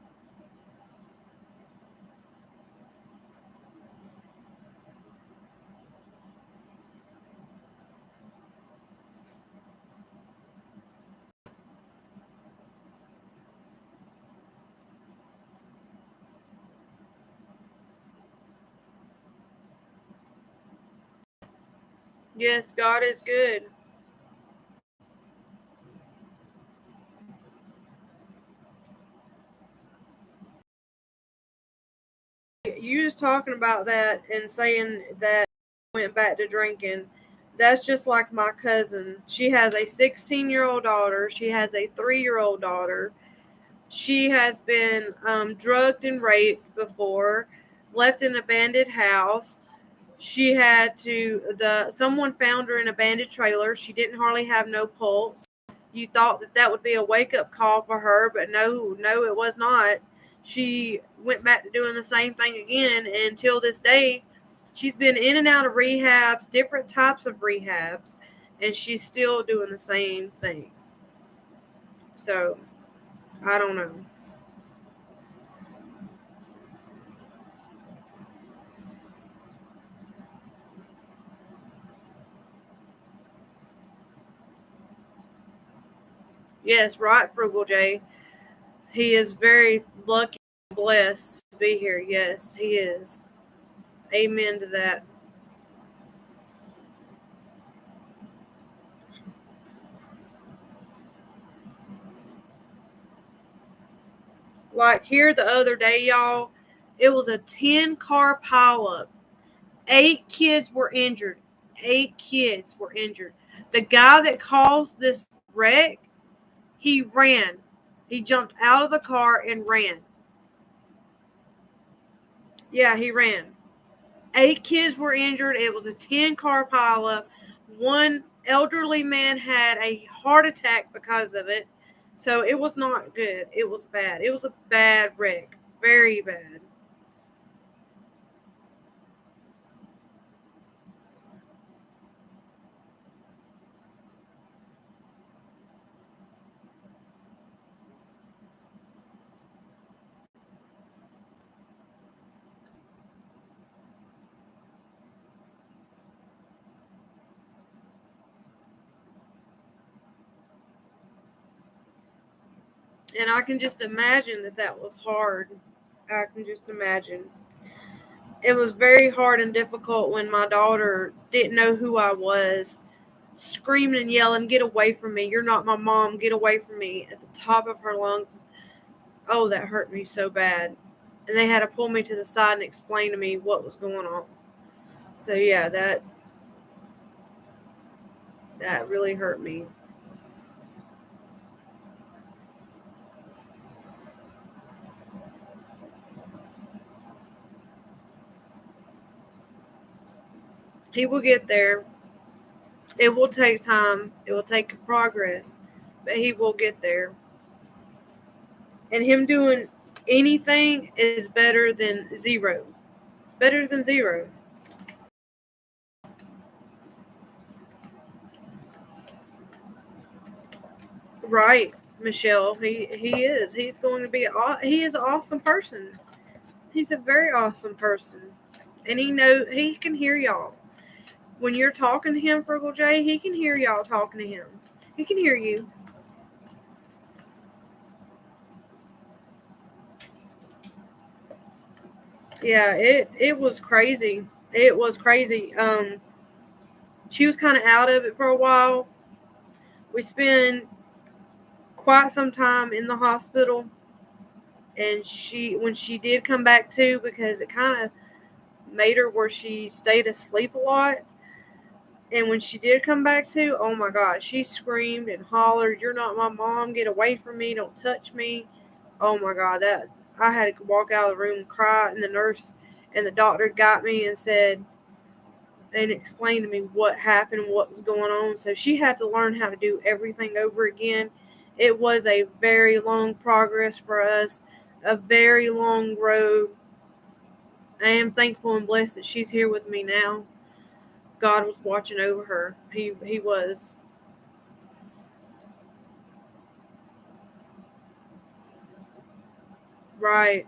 Yes, God is good. You was talking about that and saying that went back to drinking. That's just like my cousin. She has a 16-year-old daughter. She has a 3-year-old daughter. She has been drugged and raped before, left in an abandoned house. She had to the someone found her in an abandoned trailer. She didn't hardly have no pulse. You thought that that would be a wake up call for her, but no, no, it was not. She went back to doing the same thing again, and until this day, she's been in and out of rehabs, different types of rehabs, and she's still doing the same thing. So I don't know. Yes, right, Frugal J. He is very lucky and blessed to be here. Yes, he is. Amen to that. Like here the other day, y'all, it was a 10-car pileup. 8 kids were injured. 8 kids were injured. The guy that caused this wreck, he ran. He jumped out of the car and ran. Yeah, he ran. 8 kids were injured. It was a 10-car pileup. One elderly man had a heart attack because of it. So it was not good. It was bad. It was a bad wreck. Very bad. And I can just imagine that that was hard. I can just imagine. It was very hard and difficult when my daughter didn't know who I was, screaming and yelling, "Get away from me. You're not my mom. Get away from me," at the top of her lungs. Oh, that hurt me so bad. And they had to pull me to the side and explain to me what was going on. So yeah, that really hurt me. He will get there. It will take time. It will take progress, but he will get there. And him doing anything is better than zero. It's better than zero. Right, Michelle. He is. He's going to be. He is an awesome person. He's a very awesome person, and he can hear y'all when you're talking to him. Frugal J. He can hear y'all talking to him. He can hear you. Yeah, it was crazy. It was crazy. She was kind of out of it for a while. We spent quite some time in the hospital, and when she did come back to, because it kind of made her where she stayed asleep a lot. And when she did come back to, oh my God, she screamed and hollered, "You're not my mom. Get away from me. Don't touch me." Oh my God, that. I had to walk out of the room and cry, and the nurse and the doctor got me and said and explained to me what happened, what was going on. So she had to learn how to do everything over again. It was a very long progress for us, a very long road. I am thankful and blessed that she's here with me now. God was watching over her. He was. Right.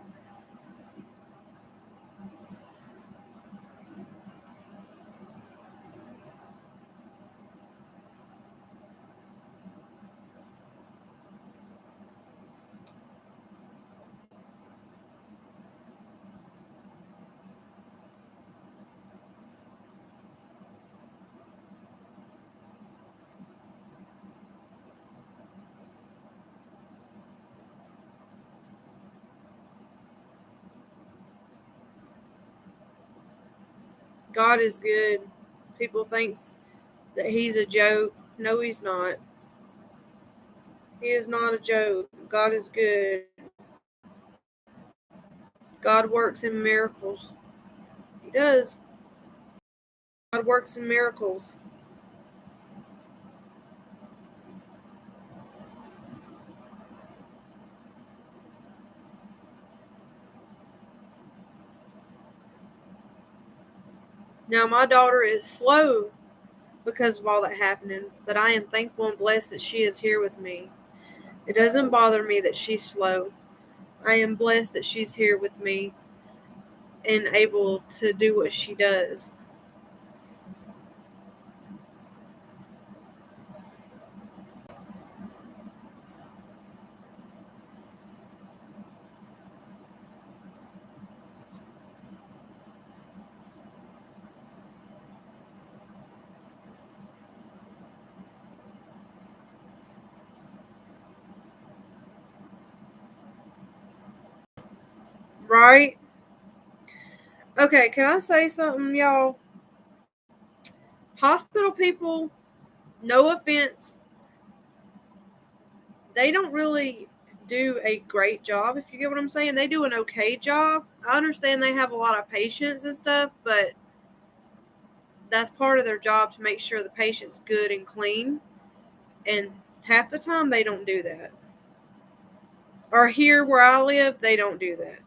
God is good. People thinks that he's a joke. No, he's not. He is not a joke. God is good. God works in miracles. He does. God works in miracles. Now, my daughter is slow because of all that happening, but I am thankful and blessed that she is here with me. It doesn't bother me that she's slow. I am blessed that she's here with me and able to do what she does. Right? Okay, can I say something, y'all? Hospital people, no offense, they don't really do a great job, if you get what I'm saying. They do an okay job. I understand they have a lot of patients and stuff, but that's part of their job to make sure the patient's good and clean. And half the time they don't do that. Or here where I live, they don't do that.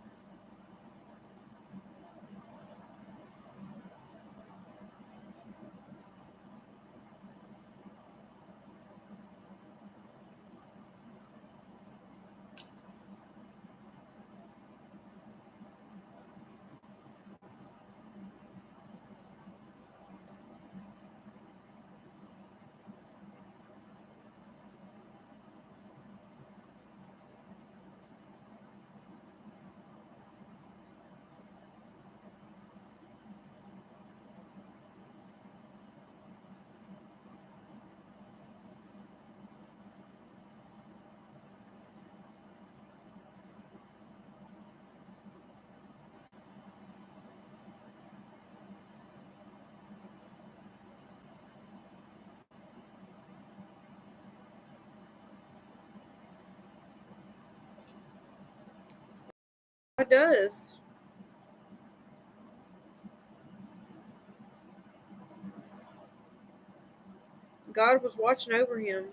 It does. God was watching over him.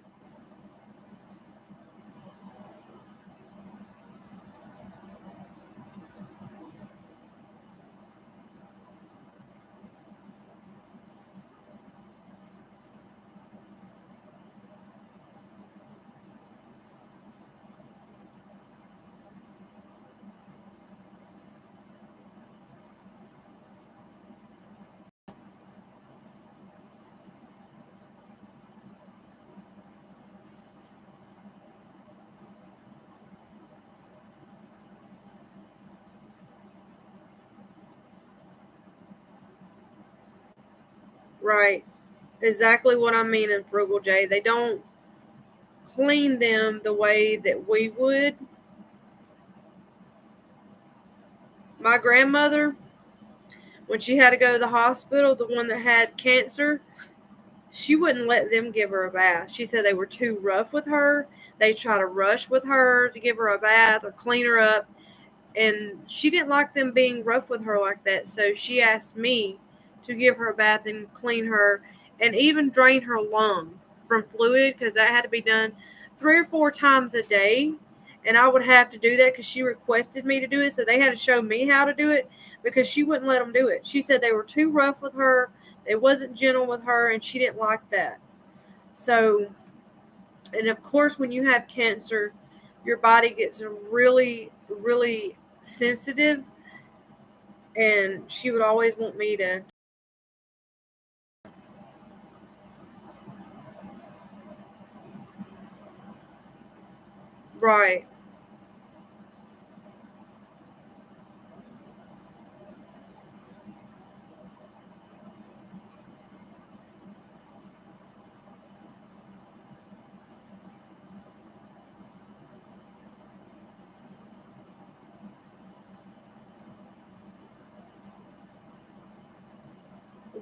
Right. Exactly what I mean in Frugal J. They don't clean them the way that we would. My grandmother, when she had to go to the hospital, the one that had cancer, she wouldn't let them give her a bath. She said they were too rough with her. They try to rush with her to give her a bath or clean her up. and she didn't like them being rough with her like that. So she asked me to give her a bath and clean her and even drain her lung from fluid, because that had to be done 3 or 4 times a day. And I would have to do that because she requested me to do it. So they had to show me how to do it because she wouldn't let them do it. She said they were too rough with her. They wasn't gentle with her, and she didn't like that. So, and of course, when you have cancer, your body gets really, really sensitive. And she would always want me to. Right.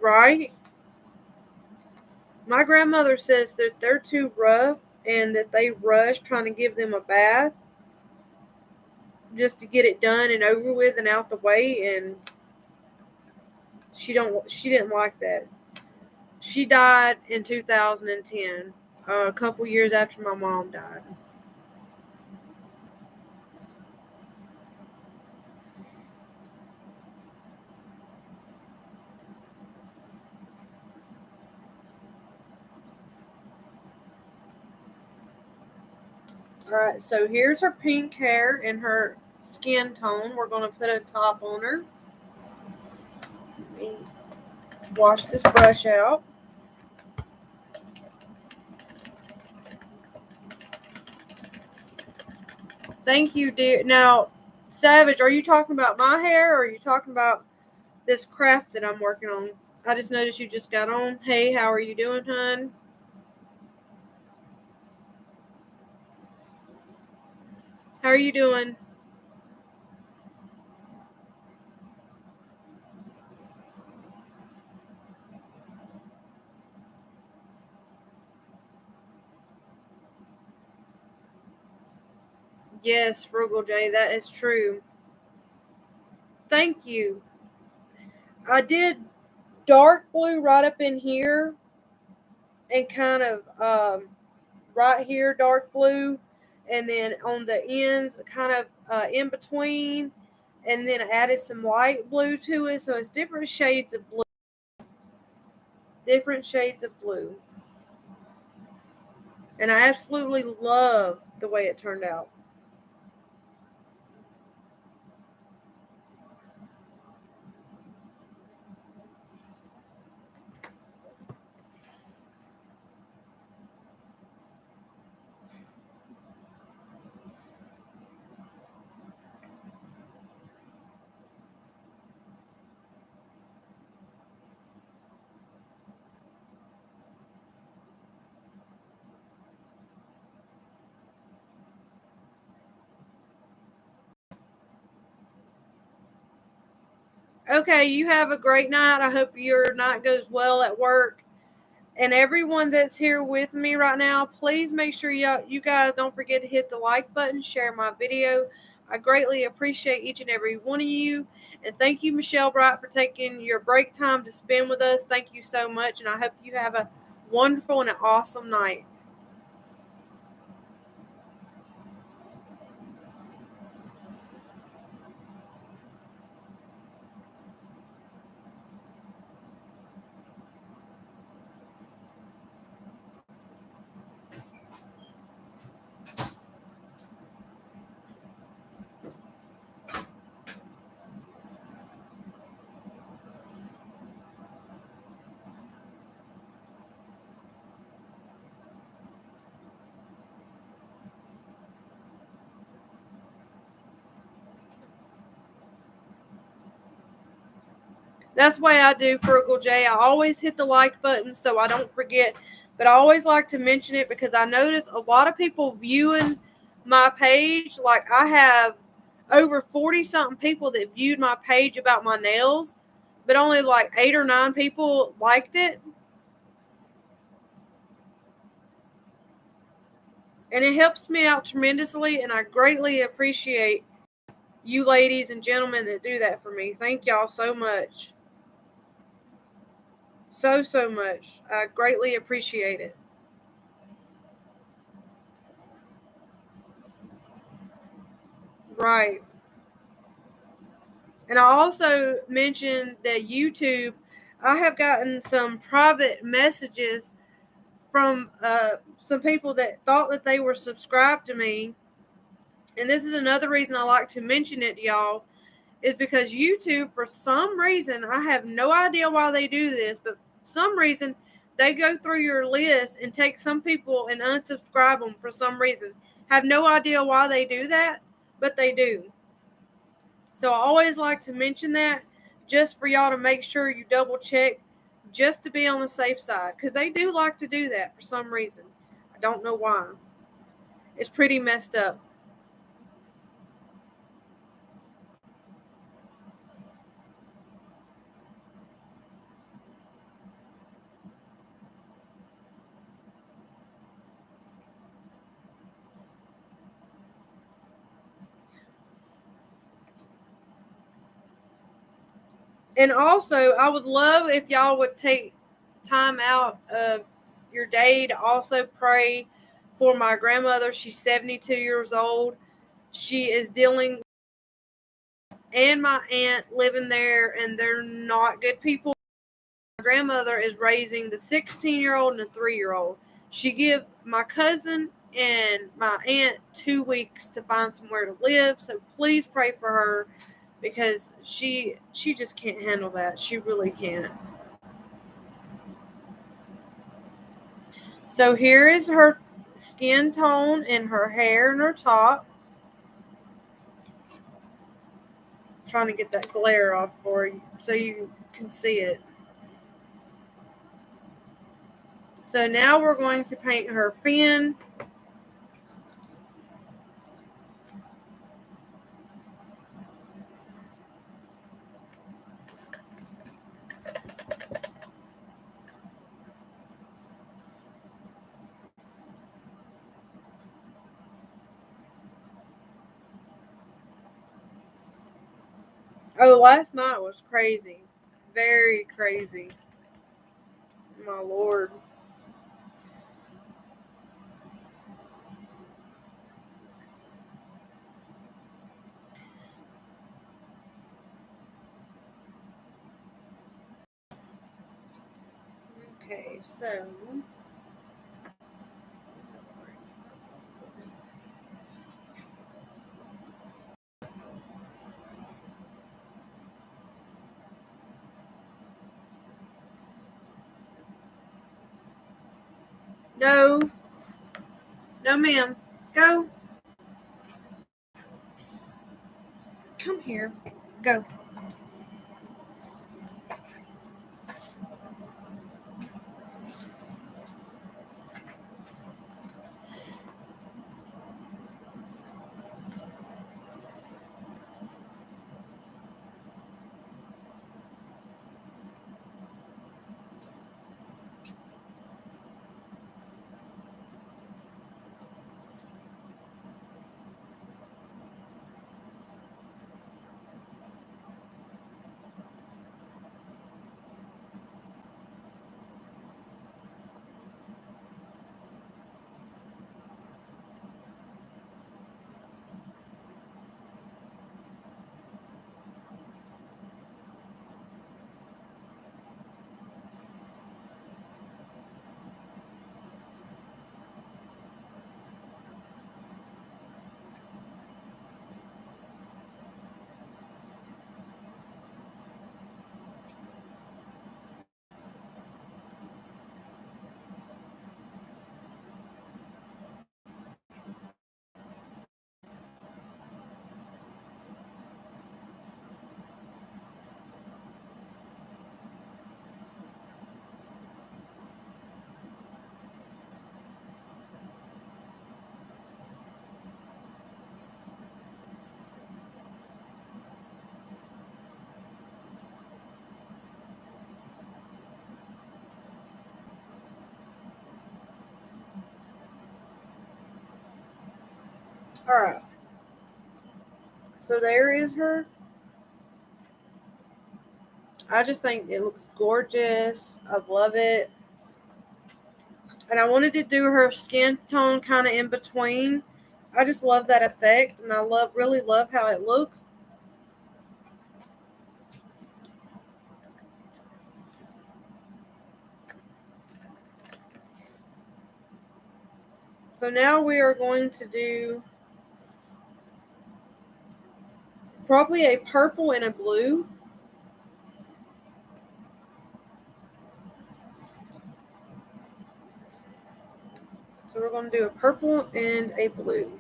Right. My grandmother says that they're too rough and that they rush trying to give them a bath just to get it done and over with and out the way, and she didn't like that. She died in 2010, a couple years after my mom died. All right, so here's her pink hair and her skin tone. We're going to put a top on her. Let me wash this brush out. Thank you, dear. Now, Savage, are you talking about my hair or are you talking about this craft that I'm working on? I just noticed you just got on. Hey, how are you doing, hon? How are you doing? Yes, Frugal J, that is true. Thank you. I did dark blue right up in here and kind of right here dark blue, and then on the ends kind of in between, and then added some light blue to it, so it's different shades of blue. Different shades of blue. And I absolutely love the way it turned out. Okay, you have a great night. I hope your night goes well at work. And everyone that's here with me right now, please make sure you guys don't forget to hit the like button, share my video. I greatly appreciate each and every one of you. And thank you, Michelle Bright, for taking your break time to spend with us. Thank you so much. And I hope you have a wonderful and an awesome night. That's why I do, Frugal J. I always hit the like button so I don't forget. But I always like to mention it because I notice a lot of people viewing my page. Like, I have over 40 something people that viewed my page about my nails, but only like 8 or 9 people liked it. And it helps me out tremendously, and I greatly appreciate you ladies and gentlemen that do that for me. Thank y'all so much. So much. I greatly appreciate it. Right. And I also mentioned that YouTube, I have gotten some private messages from some people that thought that they were subscribed to me. And this is another reason I like to mention it, y'all, is because YouTube, for some reason, I have no idea why they do this, but for some reason, they go through your list and take some people and unsubscribe them for some reason. Have no idea why they do that, but they do. So I always like to mention that just for y'all to make sure you double check just to be on the safe side, because they do like to do that for some reason. I don't know why. It's pretty messed up. And also, I would love if y'all would take time out of your day to also pray for my grandmother. She's 72 years old. She is dealing, and my aunt living there, and they're not good people. My grandmother is raising the 16-year-old and the 3-year-old. She give my cousin and my aunt 2 weeks to find somewhere to live. So please pray for her because she just can't handle that. She really can't. So here is her skin tone and her hair and her top. I'm trying to get that glare off for you so you can see it. So now we're going to paint her fin. Oh, last night was crazy. Very crazy. My lord. Okay, so no, no, ma'am. Go. Come here. Go. All right. So there is her. I just think it looks gorgeous. I love it. And I wanted to do her skin tone kind of in between. I just love that effect, and I really love how it looks. So now we are going to do probably a purple and a blue. So we're going to do a purple and a blue.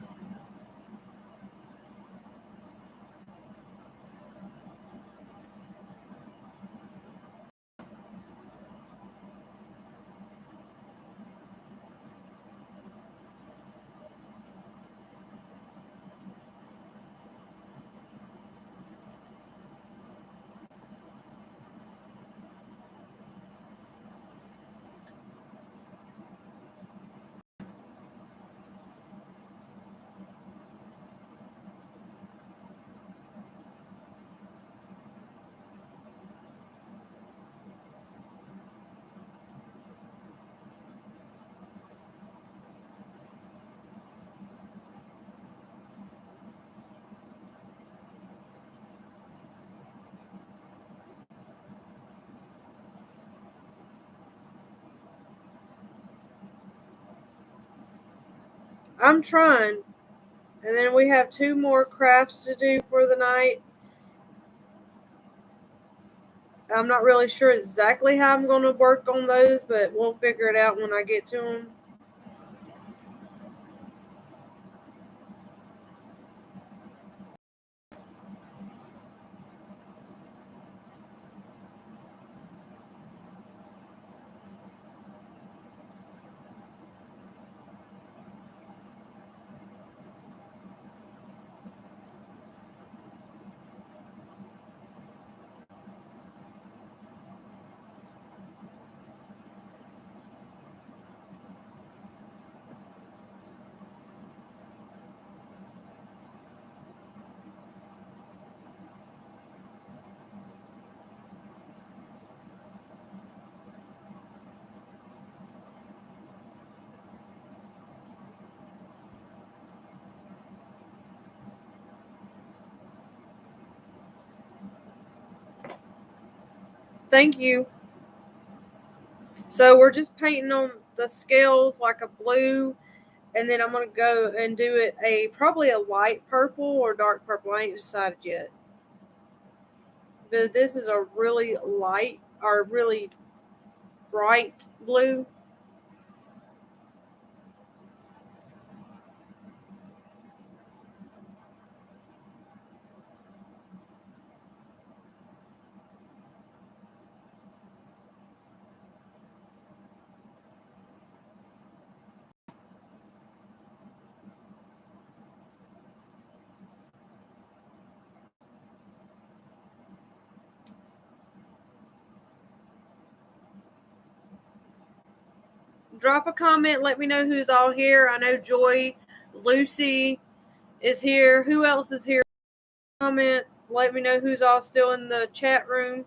I'm trying. And then we have 2 more crafts to do for the night. I'm not really sure exactly how I'm going to work on those, but we'll figure it out when I get to them. Thank you. So we're just painting on the scales like a blue, and then I'm going to go and do it probably a light purple or dark purple. I ain't decided yet. But this is a really light or really bright blue. Drop a comment. Let me know who's all here. I know Joy, Lucy is here. Who else is here? Comment. Let me know who's all still in the chat room.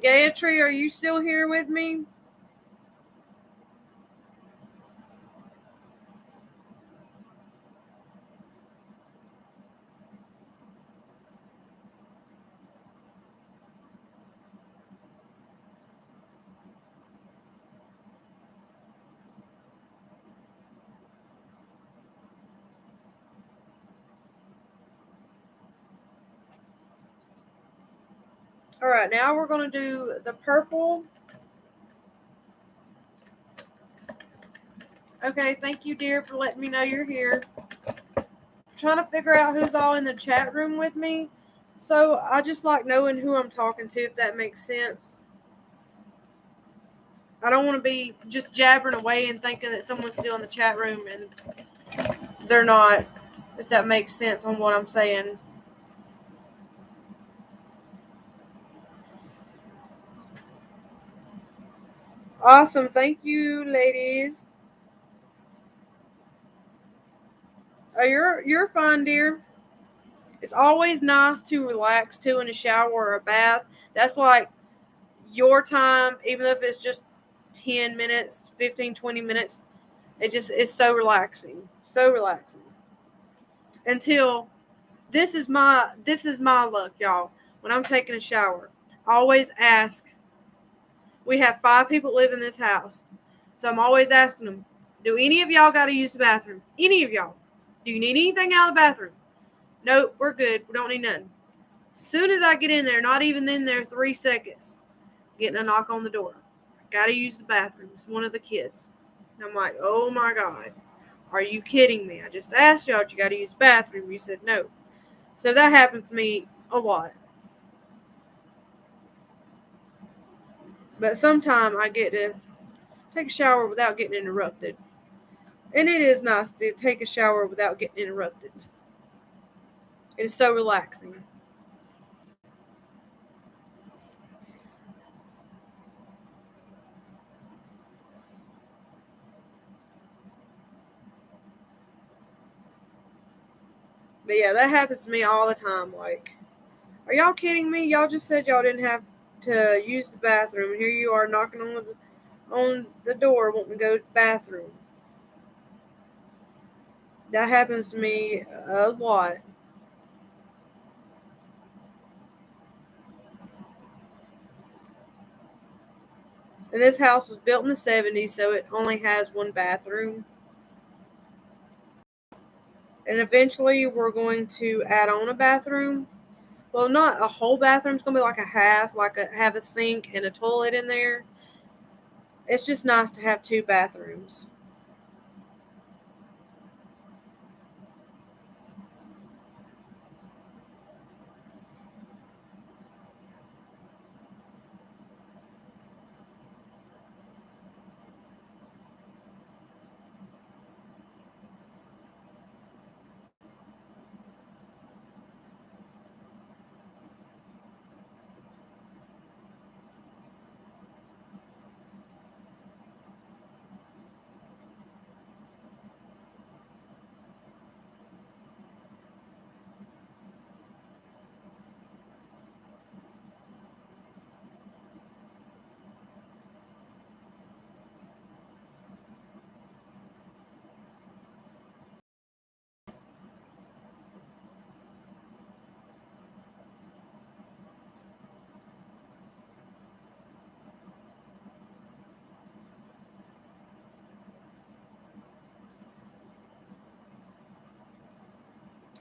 Gayatri, are you still here with me? All right, now we're going to do the purple. Okay, thank you, dear, for letting me know you're here. I'm trying to figure out who's all in the chat room with me. So I just like knowing who I'm talking to, if that makes sense. I don't want to be just jabbering away and thinking that someone's still in the chat room and they're not, if that makes sense on what I'm saying. Awesome. Thank you, ladies. Oh, you're fine, dear. It's always nice to relax too in a shower or a bath. That's like your time, even if it's just 10 minutes, 15, 20 minutes. It just is so relaxing. So relaxing. Until this is my luck, y'all. When I'm taking a shower, I always ask. We have 5 people live in this house. So I'm always asking them, do any of y'all got to use the bathroom? Any of y'all? Do you need anything out of the bathroom? Nope, we're good. We don't need nothing. Soon as I get in there, not even in there 3 seconds, getting a knock on the door. Got to use the bathroom. It's one of the kids. And I'm like, oh my God. Are you kidding me? I just asked y'all if you got to use the bathroom. You said no. So that happens to me a lot. But sometimes I get to take a shower without getting interrupted. And it is nice to take a shower without getting interrupted. It's so relaxing. But yeah, that happens to me all the time. Like, are y'all kidding me? Y'all just said y'all didn't have to use the bathroom. Here you are knocking on the door wanting to go to the bathroom. That happens to me a lot. And this house was built in the 70s, so it only has one bathroom. And eventually we're going to add on a bathroom. Well, not a whole bathroom. It's going to be like a half, have a sink and a toilet in there. It's just nice to have 2 bathrooms.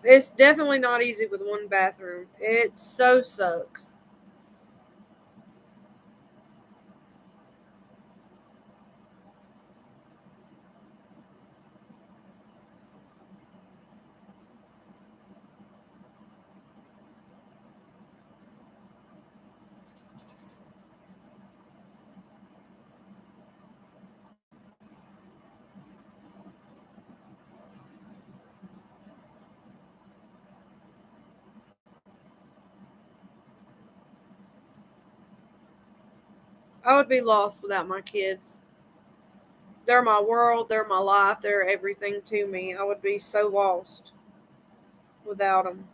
It's definitely not easy with one bathroom. It so sucks. I would be lost without my kids. They're my world, they're my life, they're everything to me. I would be so lost without them.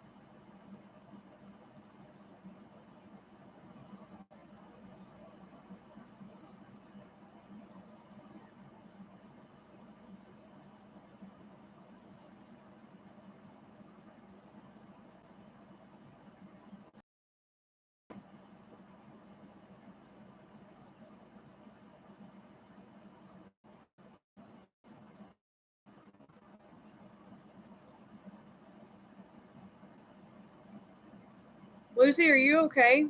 Lucy, are you okay?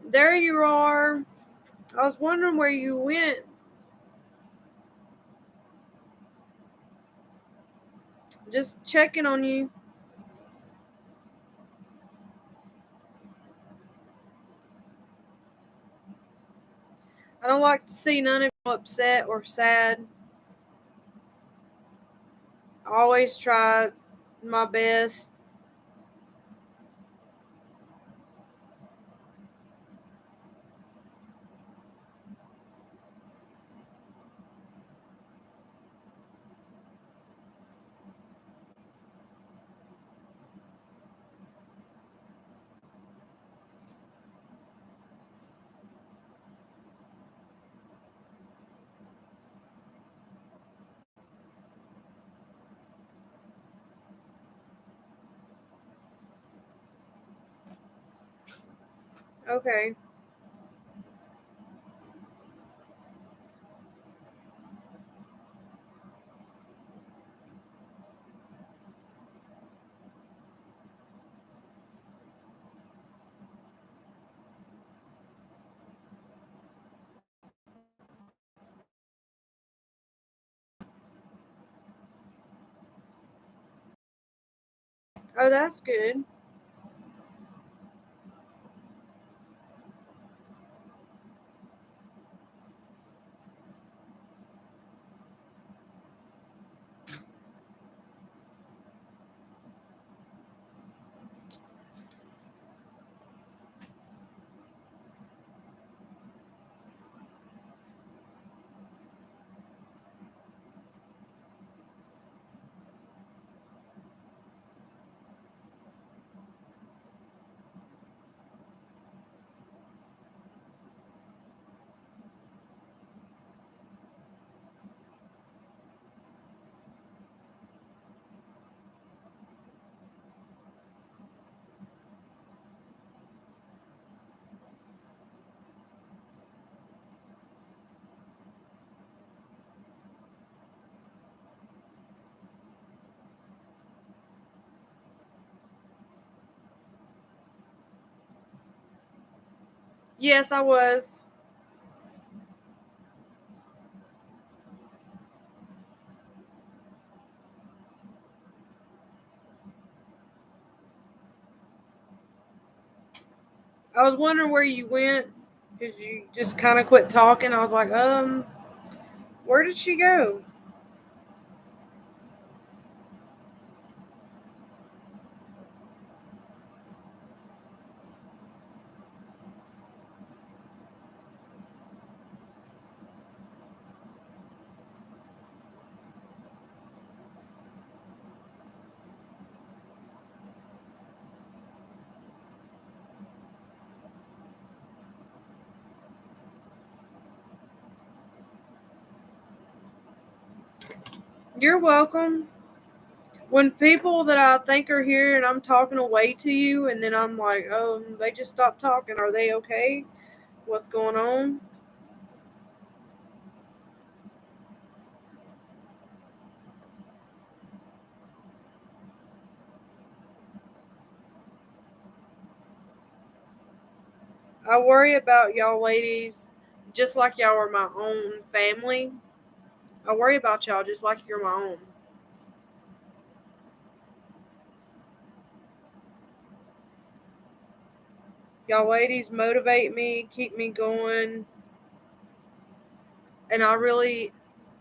There you are. I was wondering where you went. Just checking on you. I don't like to see none of you upset or sad. I always try my best. Okay. Oh, that's good. Yes, I was. I was wondering where you went because you just kind of quit talking. I was like, where did she go? You're welcome. When people that I think are here and I'm talking away to you, and then I'm like, oh, they just stopped talking. Are they okay? What's going on? I worry about y'all ladies just like y'all are my own family. I worry about y'all just like you're my own. Y'all ladies motivate me, keep me going, and I really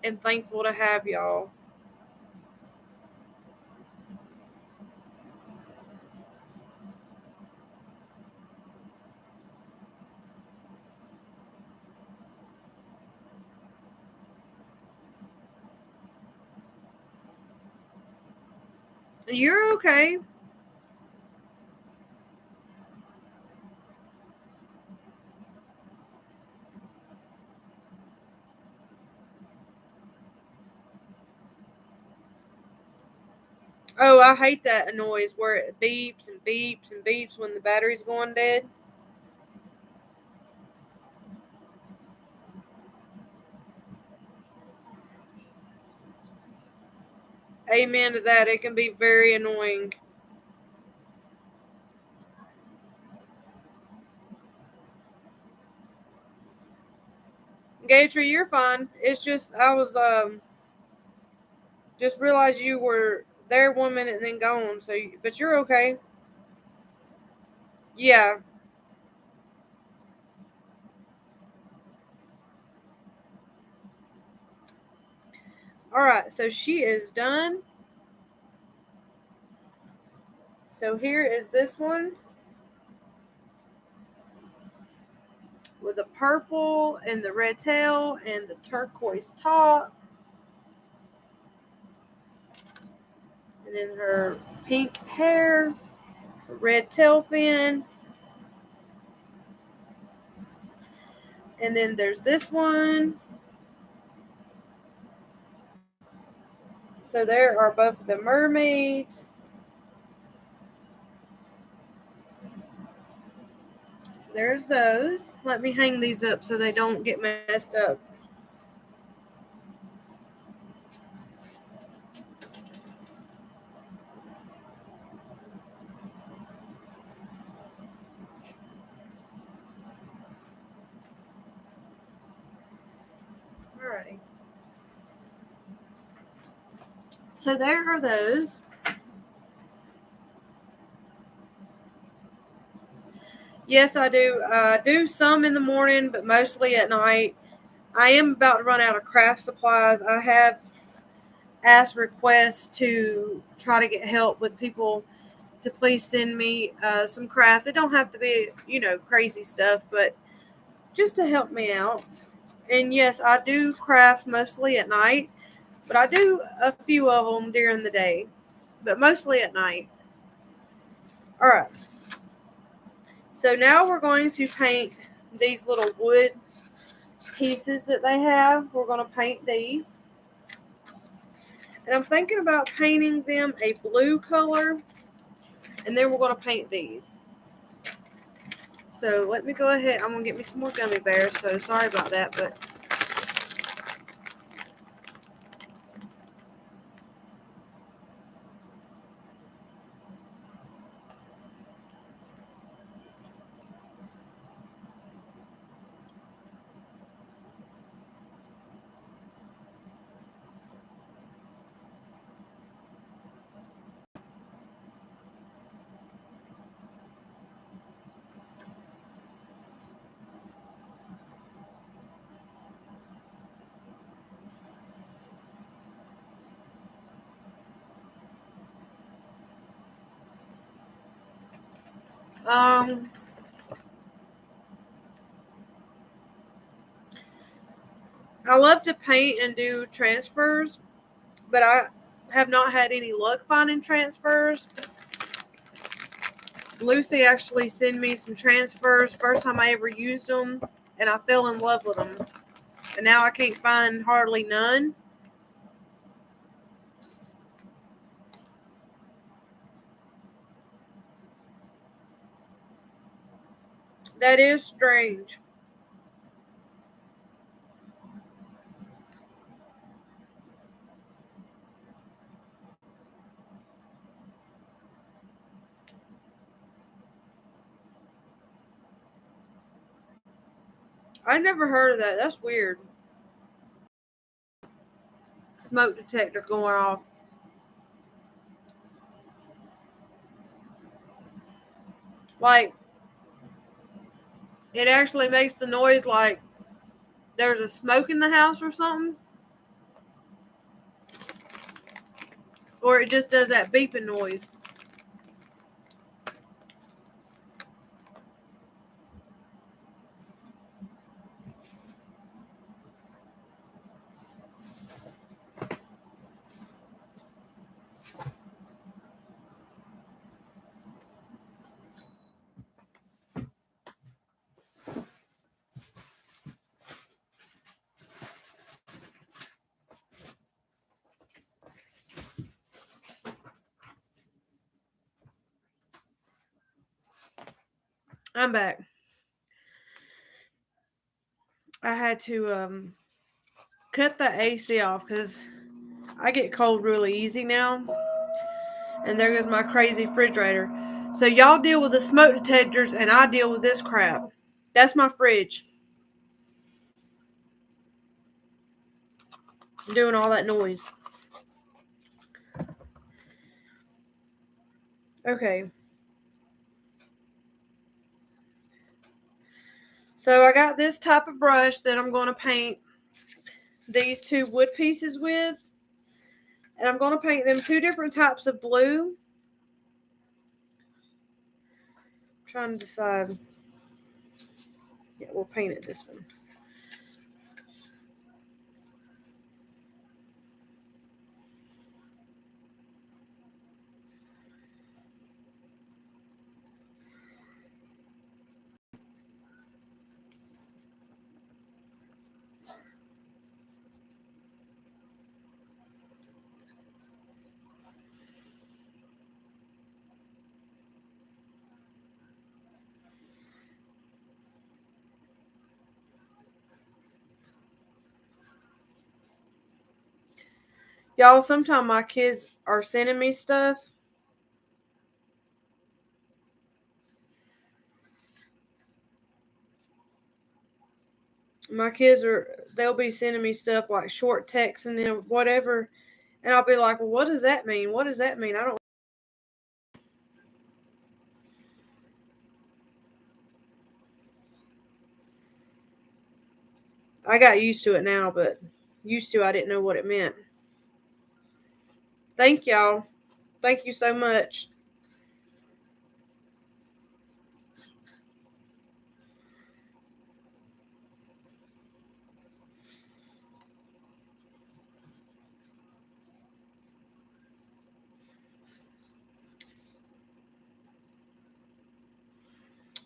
am thankful to have y'all. You're okay. Oh, I hate that noise where it beeps and beeps and beeps when the battery's going dead. Amen to that. It can be very annoying. Gatry, you're fine. It's just I was just realized you were there 1 minute and then gone. But you're okay. Yeah. All right. So she is done. So here is this one with the purple and the red tail and the turquoise top, and then her pink hair, her red tail fin, and then there's this one. So there are both the mermaids. So there's those. Let me hang these up so they don't get messed up. Alrighty. So there are those. Yes, I do. I do some in the morning, but mostly at night. I am about to run out of craft supplies. I have asked requests to try to get help with people to please send me some crafts. It don't have to be, crazy stuff, but just to help me out. And yes, I do craft mostly at night, but I do a few of them during the day, but mostly at night. All right. So now we're going to paint these little wood pieces that they have. We're going to paint these. And I'm thinking about painting them a blue color, and then we're going to paint these. So let me go ahead. I'm going to get me some more gummy bears, so sorry about that, but um, I love to paint and do transfers, but I have not had any luck finding transfers. Lucy actually sent me some transfers first time I ever used them, and I fell in love with them. And now I can't find hardly none. That is strange. I never heard of that. That's weird. Smoke detector going off. Like, it actually makes the noise like there's a smoke in the house or something. Or it just does that beeping noise. I'm back. I had to cut the AC off because I get cold really easy now. And there goes my crazy refrigerator. So y'all deal with the smoke detectors and I deal with this crap. That's my fridge. Doing all that noise. Okay. So I got this type of brush that I'm going to paint these two wood pieces with. And I'm going to paint them two different types of blue. I'm trying to decide. Yeah, we'll paint it this one. Y'all, sometimes my kids are sending me stuff. My kids they'll be sending me stuff like short texts and whatever. And I'll be like, well, what does that mean? What does that mean? I don't. I got used to it now, but used to I didn't know what it meant. Thank y'all. Thank you so much.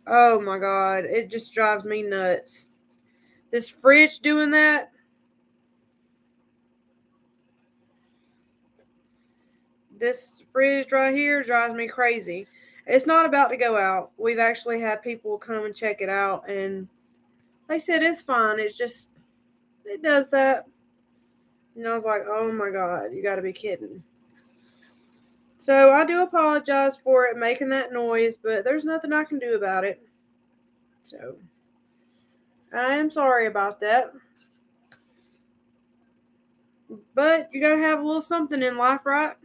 Oh my god, it just drives me nuts. This fridge doing that. This fridge right here drives me crazy. It's not about to go out. We've actually had people come and check it out, and they said it's fine. It's just, it does that. And I was like, oh my god, you gotta be kidding. So I do apologize for it making that noise, but there's nothing I can do about it. So I am sorry about that. But you gotta have a little something in life, right?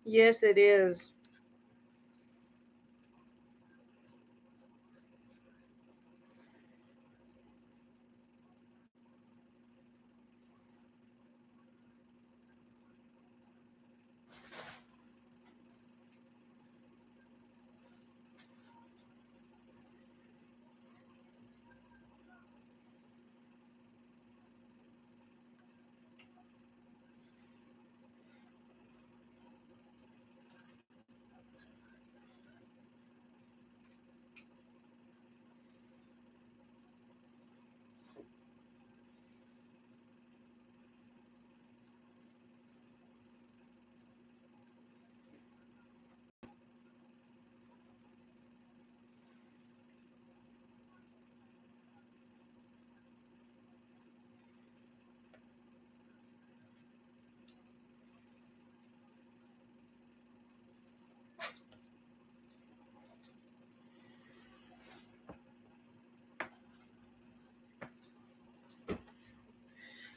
Yes, it is.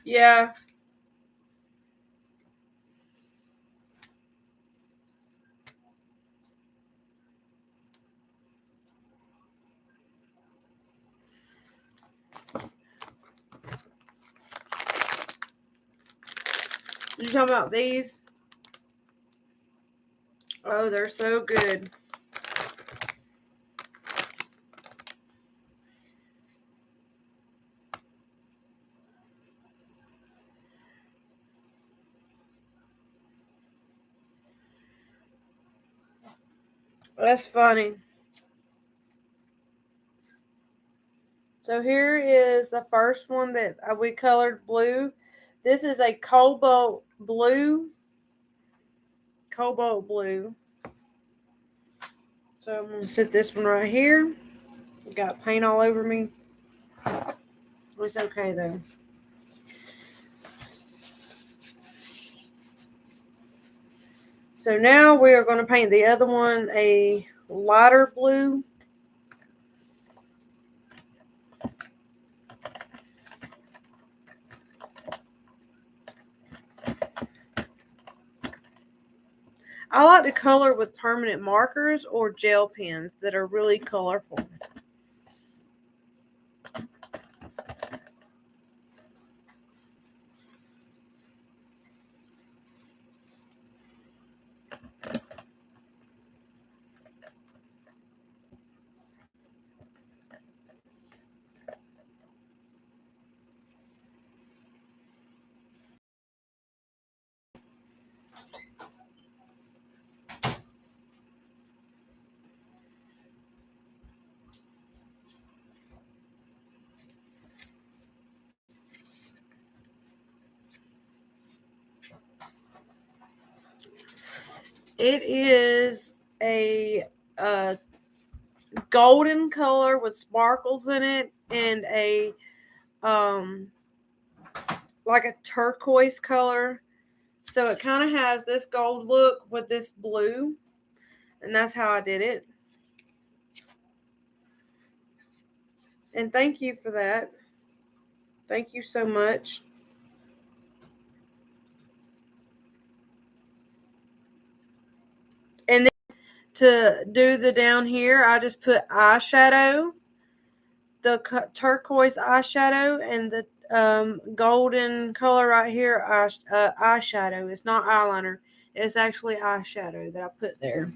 Yeah. You talking about these? Oh, they're so good. That's funny. So here is the first one that we colored blue. This is a cobalt blue. Cobalt blue. So I'm going to set this one right here. Got paint all over me. It's okay though. So now we are going to paint the other one a lighter blue. I like to color with permanent markers or gel pens that are really colorful. It is a golden color with sparkles in it and a um like a turquoise color. So it kind of has this gold look with this blue, and that's how I did it. And thank you for that. Thank you so much. And then to do the down here, I just put eyeshadow, the turquoise eyeshadow, and the golden color right here, eyeshadow. It's not eyeliner. It's actually eyeshadow that I put there.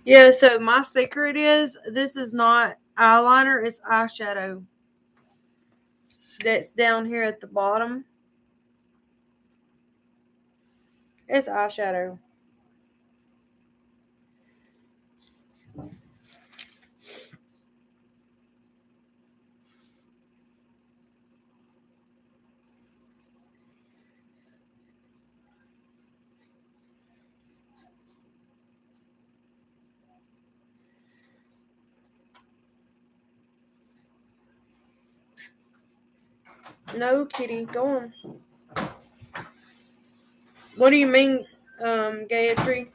Yeah, so my secret is this is not eyeliner, it's eyeshadow. That's down here at the bottom. It's eyeshadow. No, kitty, go on. What do you mean, Gayatri?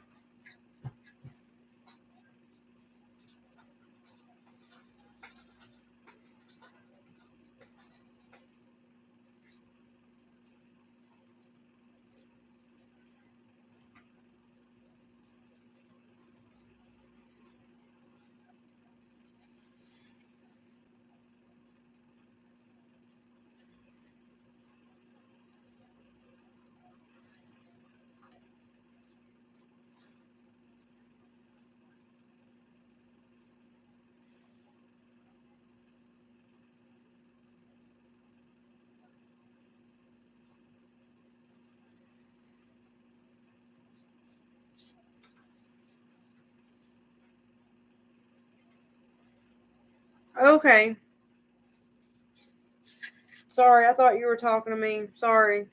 Okay. Sorry, I thought you were talking to me. Sorry.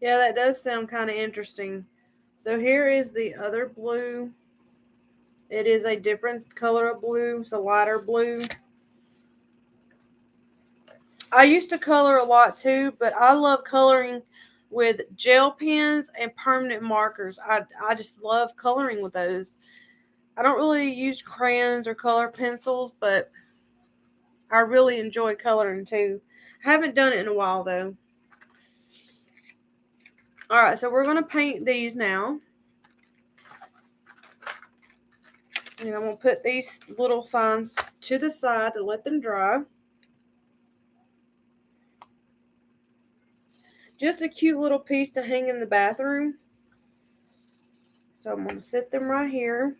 Yeah, that does sound kind of interesting. So here is the other blue. It is a different color of blue, it's a lighter blue. I used to color a lot too, but I love coloring with gel pens and permanent markers. I just love coloring with those. I don't really use crayons or color pencils, but I really enjoy coloring too. I haven't done it in a while though. All right, so we're going to paint these now. And I'm going to put these little signs to the side to let them dry. Just a cute little piece to hang in the bathroom. So I'm going to set them right here.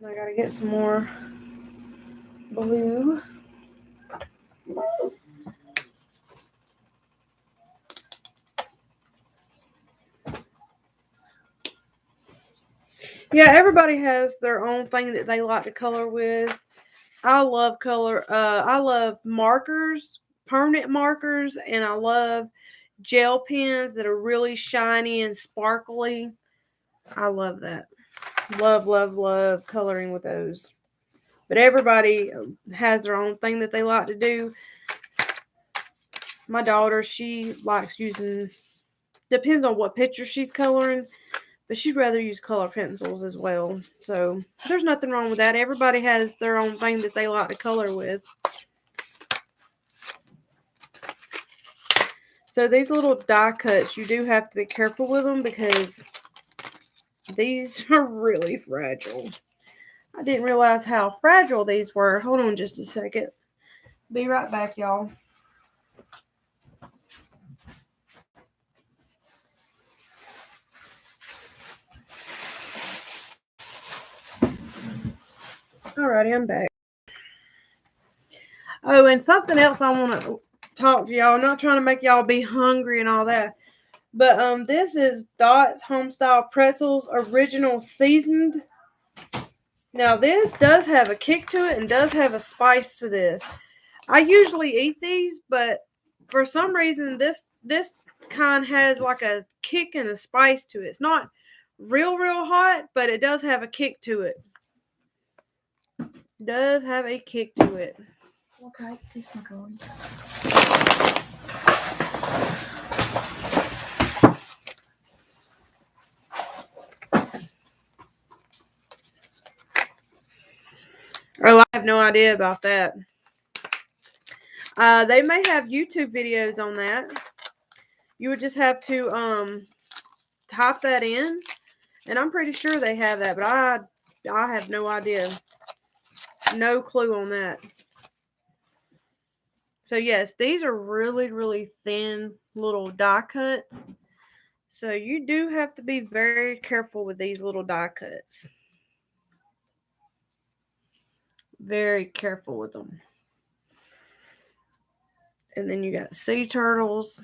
I got to get some more blue. Yeah, everybody has their own thing that they like to color with. I love color. I love markers, permanent markers, and I love gel pens that are really shiny and sparkly. I love that. Love, love, love coloring with those. But everybody has their own thing that they like to do. My daughter, she likes using, depends on what picture she's coloring, but she'd rather use color pencils as well. So there's nothing wrong with that. Everybody has their own thing that they like to color with. So these little die cuts, you do have to be careful with them because these are really fragile. I didn't realize how fragile these were. Hold on just a second. Be right back, y'all. Alrighty, I'm back. Oh, and something else I want to talk to y'all. I'm not trying to make y'all be hungry and all that. But this is Dot's Homestyle Pretzels Original Seasoned. Now this does have a kick to it and does have a spice to this. I usually eat these, but for some reason this kind has like a kick and a spice to it. It's not real hot, but it does have a kick to it. Does have a kick to it. Okay, this one going. Oh, I have no idea about that. They may have YouTube videos on that. You would just have to type that in, and I'm pretty sure they have that, but I have no idea. No clue on that. So yes, these are really, really thin little die cuts. So you do have to be very careful with these little die cuts. Very careful with them. And then you got sea turtles.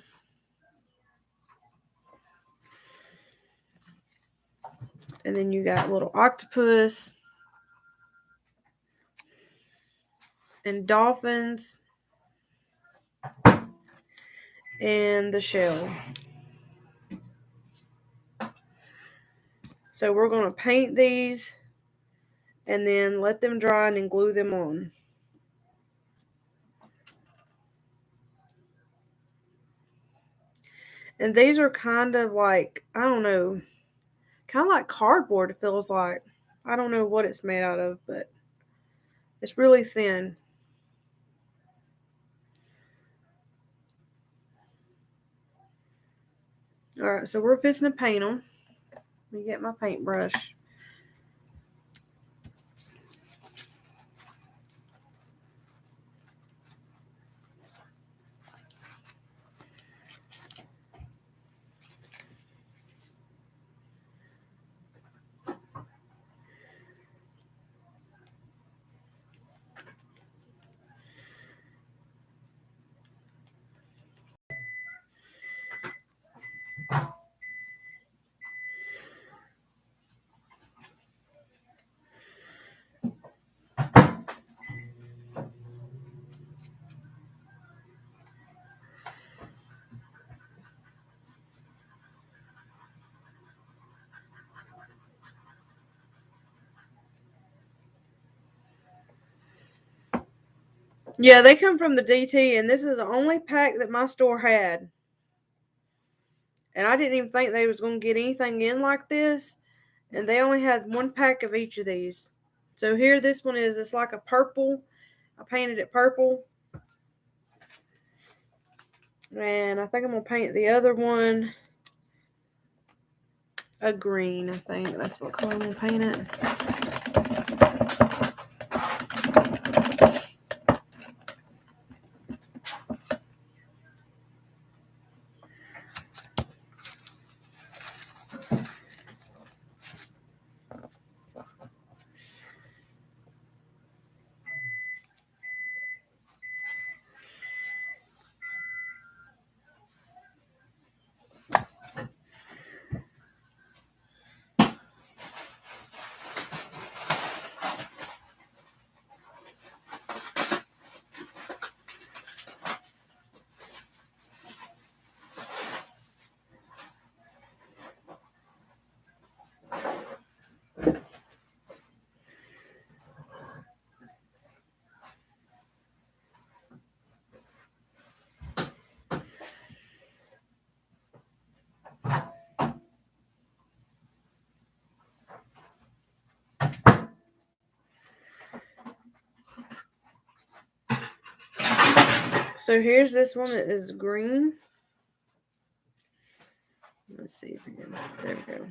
And then you got little octopus. And dolphins. And the shell. So we're going to paint these and then let them dry and then glue them on. And these are kind of like, I don't know, kind of like cardboard, it feels like. I don't know what it's made out of, but it's really thin. All right, so we're fixing to paint them. Let me get my paintbrush. Yeah, they come from the DT, and this is the only pack that my store had. And I didn't even think they was going to get anything in like this. And they only had one pack of each of these. So here this one is, it's like a purple. I painted it purple. And I think I'm going to paint the other one a green, I think. That's what color I'm going to paint it. So here's this one that is green. Let's see if we can. There we go.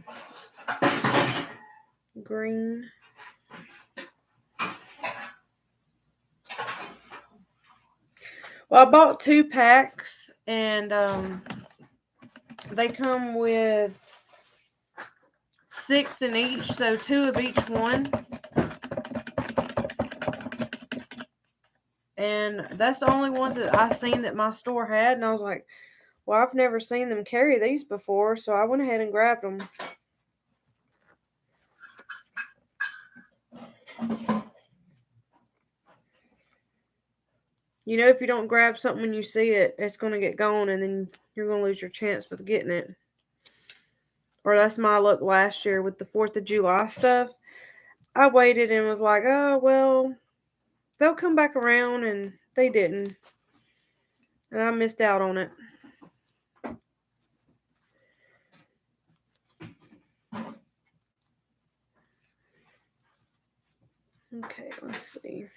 Green. Well, I bought 2 packs, and they come with 6 in each, so 2 of each one. And that's the only ones that I seen that my store had, and I was like, well, I've never seen them carry these before, so I went ahead and grabbed them. You know, if you don't grab something when you see it, it's going to get gone, and then you're going to lose your chance with getting it. Or that's my luck last year with the 4th of July stuff. I waited and was like, oh, well, they'll come back around, and they didn't. And I missed out on it. Okay, let's see.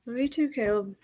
Me too, Caleb.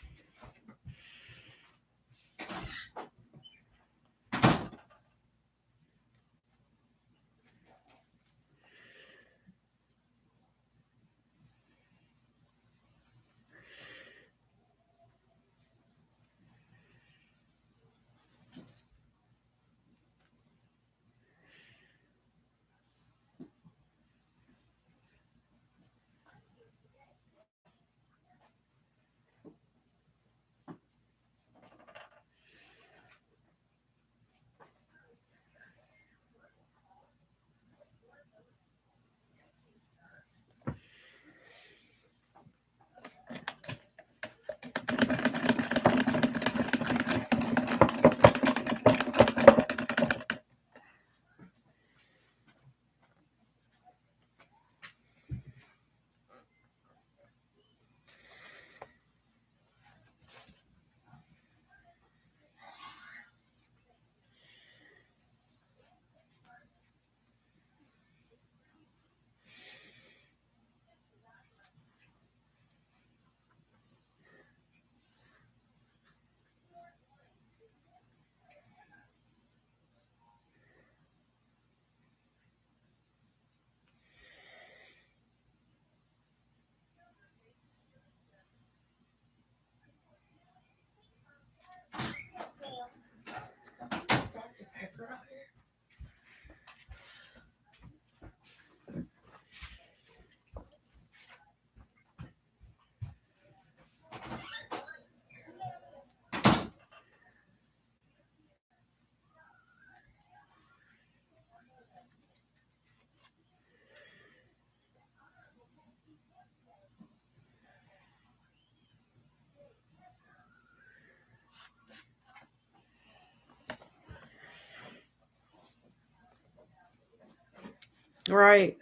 Right.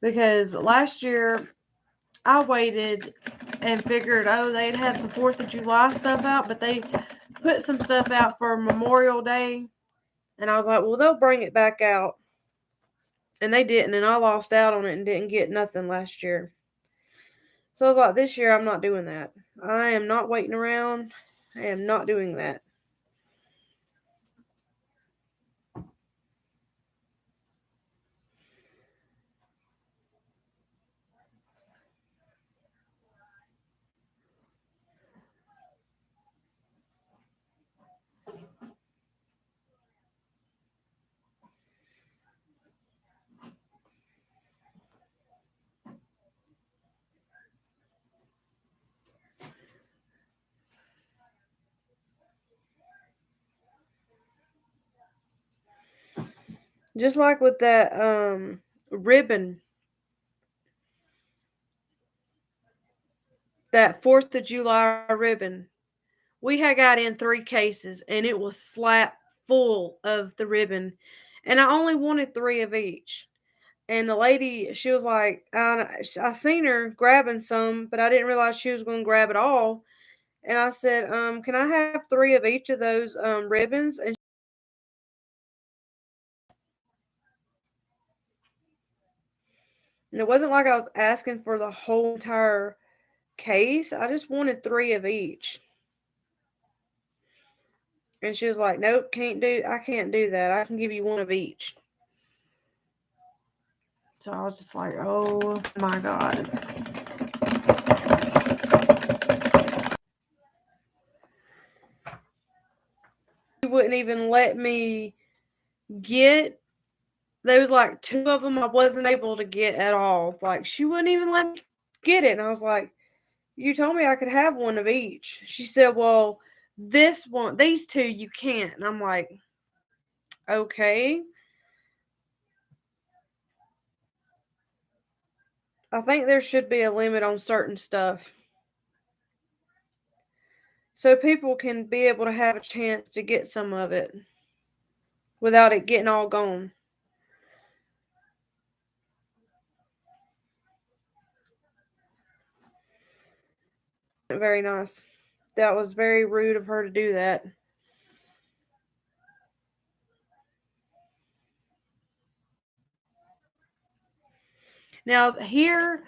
Because last year I waited and figured, oh, they'd have the 4th of July stuff out, but they put some stuff out for Memorial Day. And I was like, well, they'll bring it back out. And they didn't, and I lost out on it and didn't get nothing last year. So I was like, this year I'm not doing that. I am not waiting around. I am not doing that. Just like with that ribbon, that 4th of July ribbon, we had got in 3 cases and it was slap full of the ribbon. And I only wanted 3 of each. And the lady, she was like, I seen her grabbing some, but I didn't realize she was going to grab it all. And I said, can I have 3 of each of those ribbons? And it wasn't like I was asking for the whole entire case. I just wanted 3 of each. And she was like, nope, I can't do that. I can give you 1 of each. So I was just like, oh my God. She wouldn't even let me get, there was like 2 of them I wasn't able to get at all. Like, she wouldn't even let me get it. And I was like, you told me I could have 1 of each. She said, well, these 2 you can't. And I'm like, okay. I think there should be a limit on certain stuff, so people can be able to have a chance to get some of it without it getting all gone. Very nice. That was very rude of her to do that. Now, here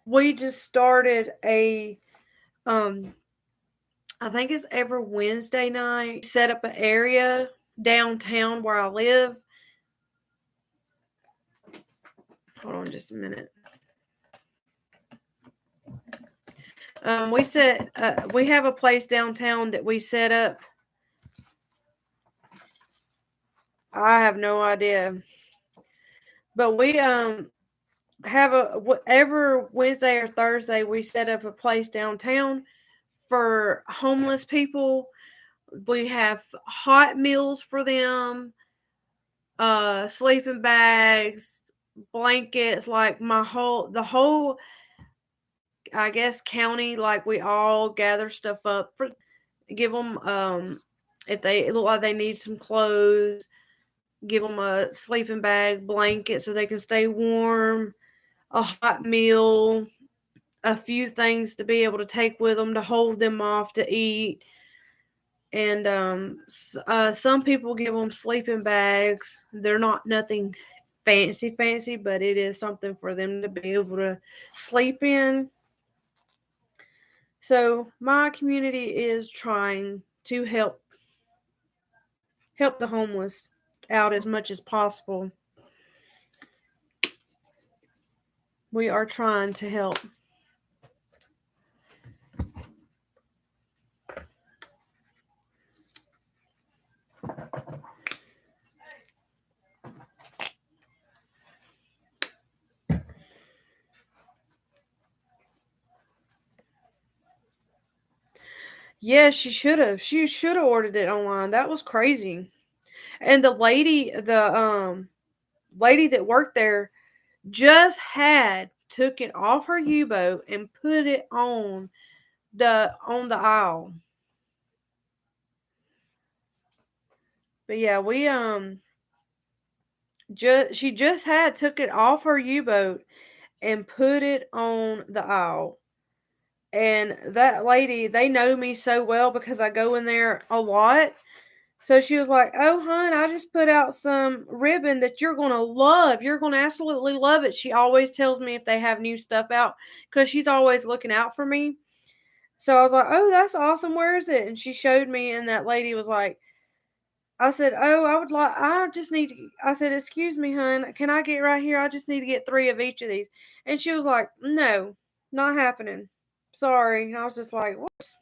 we just started a I think it's every Wednesday night. Set up an area downtown where I live. Hold on just a minute. We have a place downtown that we set up. I have no idea, but we have every Wednesday or Thursday we set up a place downtown for homeless people. We have hot meals for them, sleeping bags, blankets, like the whole I guess county, like we all gather stuff up for give them if they look like they need some clothes, give them a sleeping bag, blanket so they can stay warm, a hot meal, a few things to be able to take with them to hold them off to eat. And some people give them sleeping bags. They're not nothing fancy, but it is something for them to be able to sleep in. So my community is trying to help the homeless out as much as possible. We are trying to help. Yeah, she should have. She should have ordered it online. That was crazy. And the lady that worked there just had took it off her U-boat and put it on the aisle. But yeah, we she just had took it off her U-boat and put it on the aisle. And that lady, they know me so well because I go in there a lot. So she was like, "Oh, hon, I just put out some ribbon that you're going to love. You're going to absolutely love it." She always tells me if they have new stuff out because she's always looking out for me. So I was like, "Oh, that's awesome. Where is it?" And she showed me, and that lady was like, I said, "Oh, I said, "Excuse me, hon, can I get right here? I just need to get 3 of each of these." And she was like, "No, not happening. Sorry." And I was just like, "What?"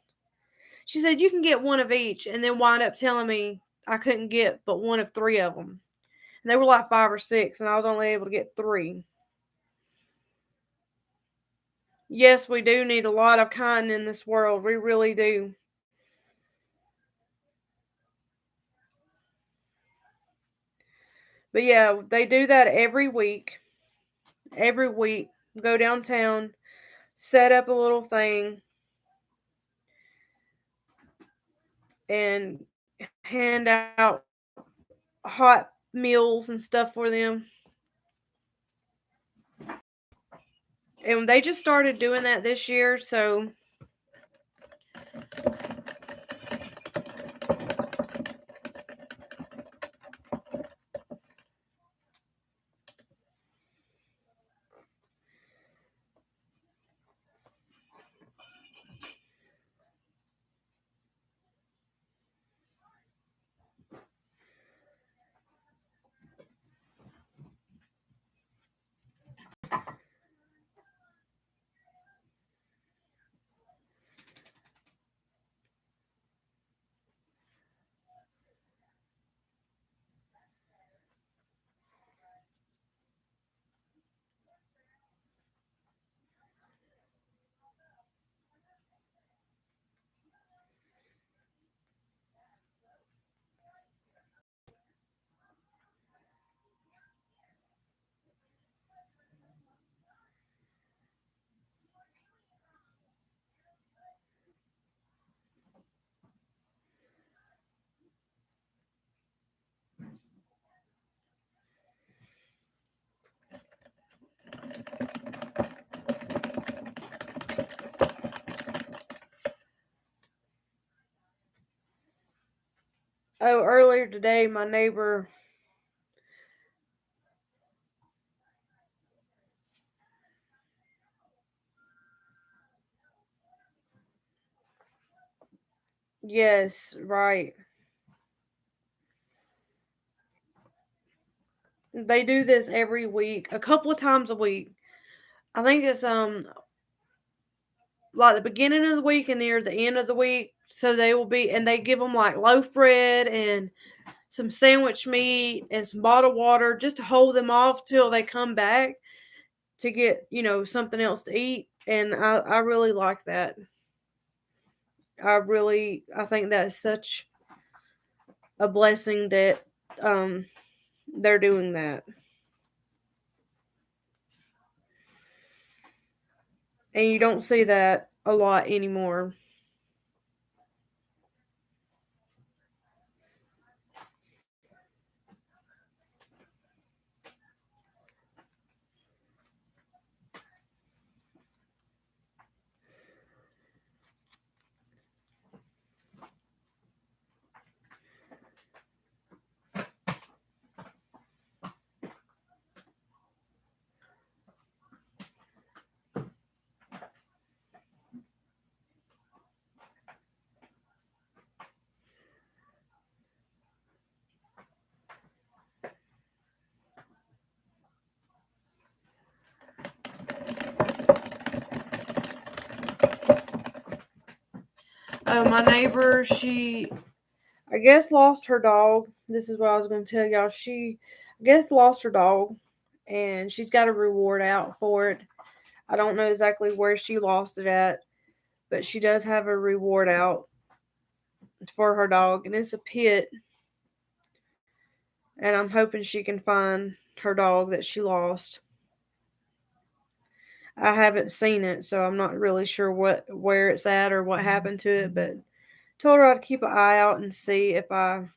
She said, "You can get 1 of each," and then wind up telling me I couldn't get but 1 of 3 of them. And they were like 5 or 6, and I was only able to get 3. Yes, we do need a lot of kind in this world. We really do. But yeah, they do that every week. Every week, go downtown, set up a little thing, and hand out hot meals and stuff for them. And they just started doing that this year, so earlier today my neighbor Yes, right. They do this every week, a couple of times a week. I think it's like the beginning of the week and near the end of the week. So they will be, and they give them like loaf bread and some sandwich meat and some bottled water just to hold them off till they come back to get, something else to eat. And I really like that. I think that's such a blessing that um, they're doing that. And you don't see that a lot anymore. Oh, my neighbor, she, I guess, lost her dog. This is what I was going to tell y'all. She, I guess, lost her dog, and she's got a reward out for it. I don't know exactly where she lost it at, but she does have a reward out for her dog, and it's a pit. And I'm hoping she can find her dog that she lost. I haven't seen it, so I'm not really sure where it's at or what happened to it, but told her I'd keep an eye out and see if I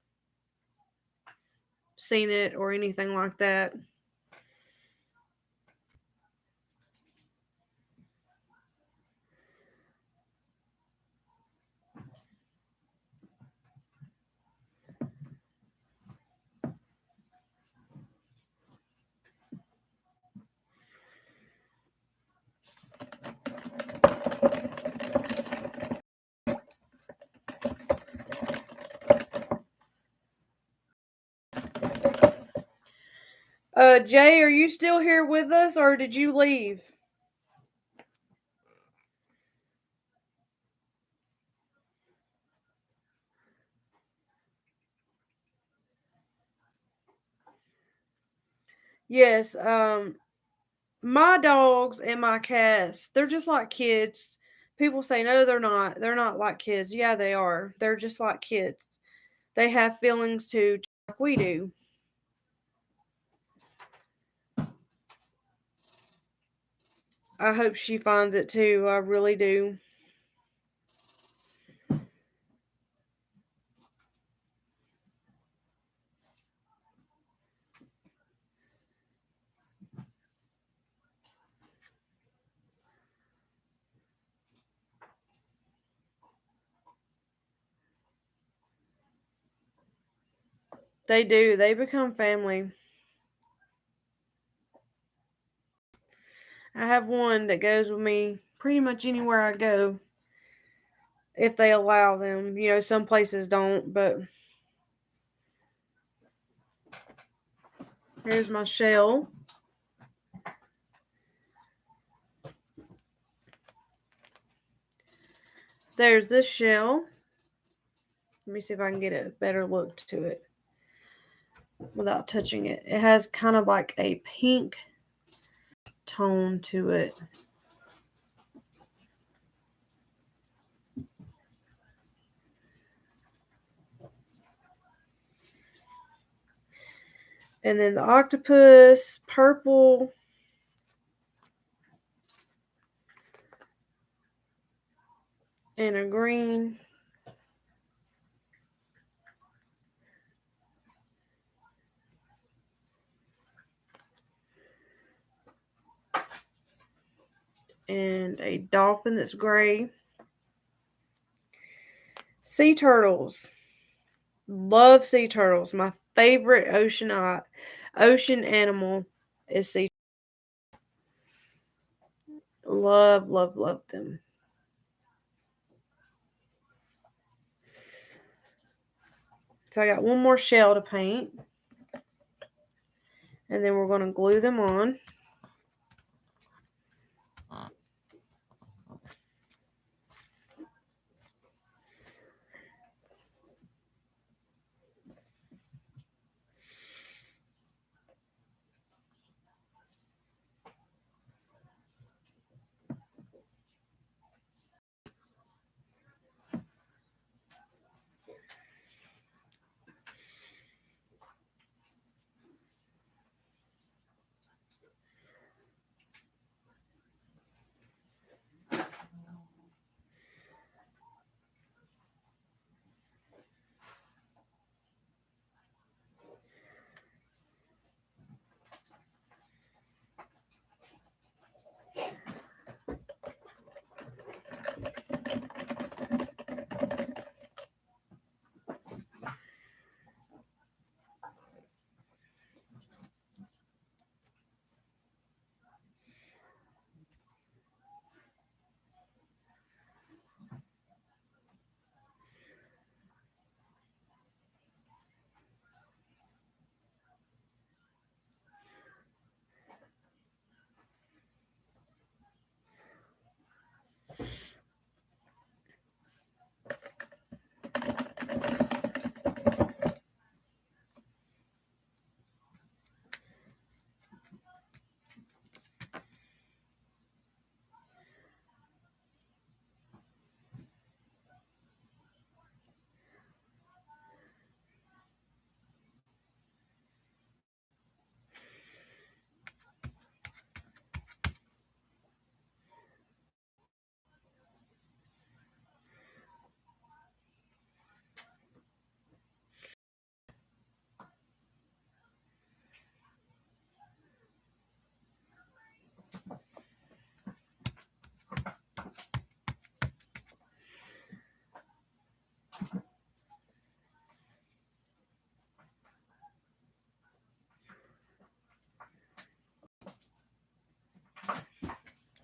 seen it or anything like that. Jay, are you still here with us or did you leave? Yes, my dogs and my cats, they're just like kids. People say no, they're not. They're not like kids. Yeah, they are. They're just like kids. They have feelings too, just like we do. I hope she finds it too. I really do. They do. They become family. I have one that goes with me pretty much anywhere I go if they allow them. Some places don't, but here's my shell. There's this shell. Let me see if I can get a better look to it without touching it. It has kind of like a pink tone to it. And then the octopus, purple. And a green. And a dolphin that's gray. Sea turtles. Love sea turtles. My favorite ocean animal is sea. Love, love, love them. So I got one more shell to paint. And then we're going to glue them on.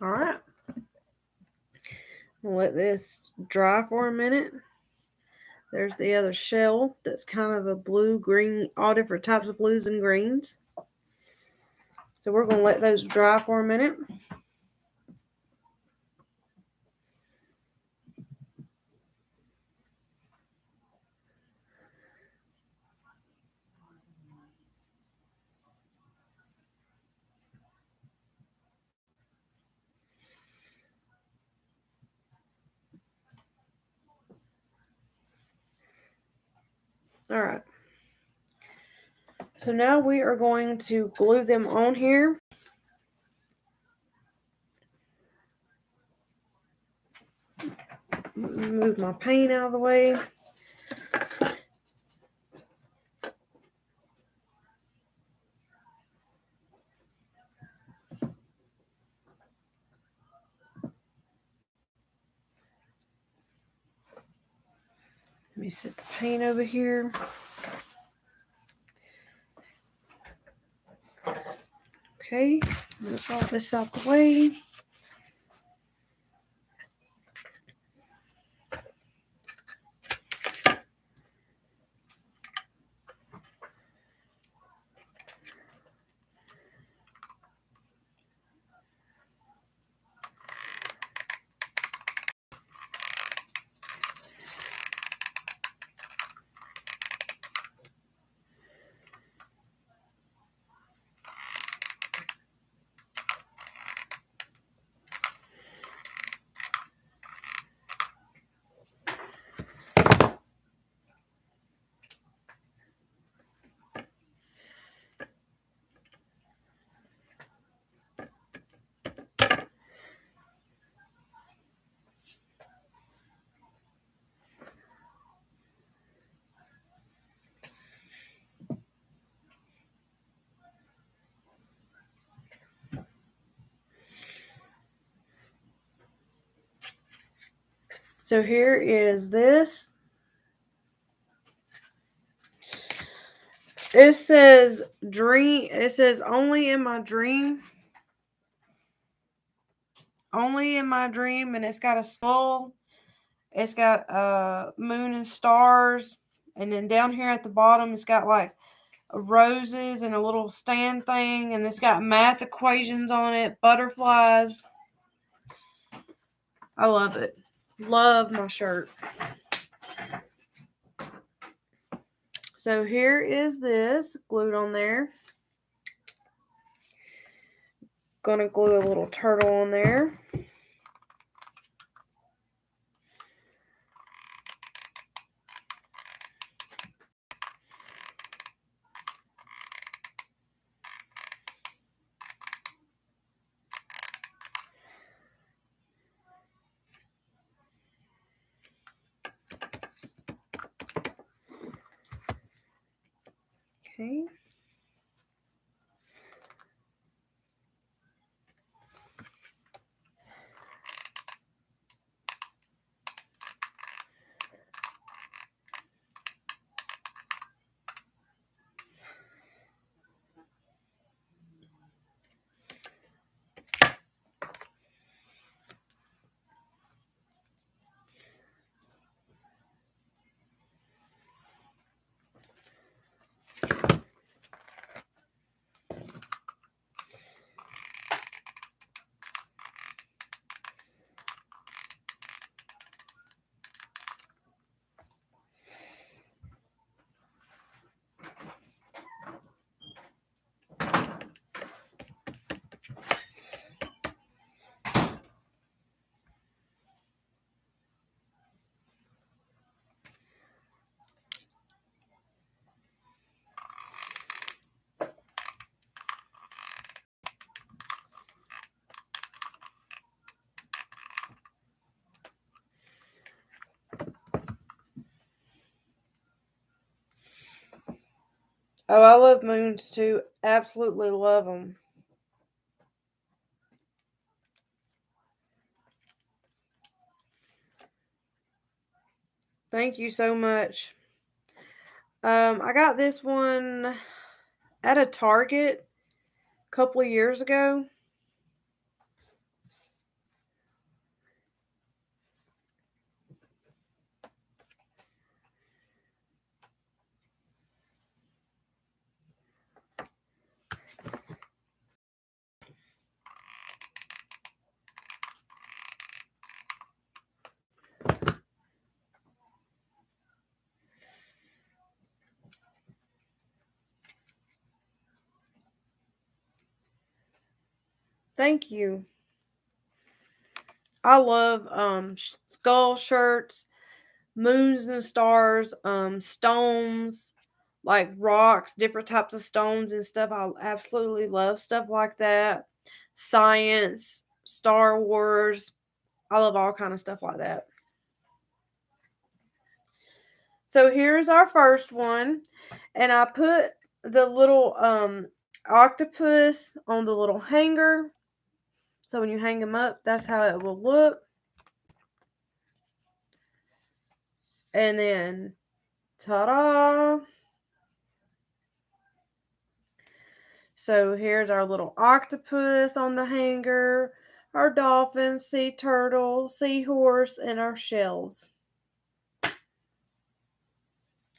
All right. We'll let this dry for a minute. There's the other shell that's kind of a blue, green, all different types of blues and greens. So we're going to let those dry for a minute. All right. So now we are going to glue them on here. Move my paint out of the way. Let me set the paint over here. Okay, move all this out the way. So here is this. It says dream. It says only in my dream. Only in my dream, and it's got a skull. It's got moon and stars, And then down here at the bottom, it's got like roses and a little stand thing. And it's got math equations on it, butterflies. I love it. Love my shirt. So here is this glued on there. Gonna glue a little turtle on there. Okay. Oh, I love moons too. Absolutely love them. Thank you so much. I got this one at a Target a couple of years ago. Thank you. I love skull shirts, moons and stars, stones, like rocks, different types of stones and stuff. I absolutely love stuff like that. Science, Star Wars. I love all kind of stuff like that. So here's our first one, and I put the little octopus on the little hanger. So when you hang them up, that's how it will look. And then, ta-da! So here's our little octopus on the hanger, our dolphin, sea turtle, seahorse, and our shells.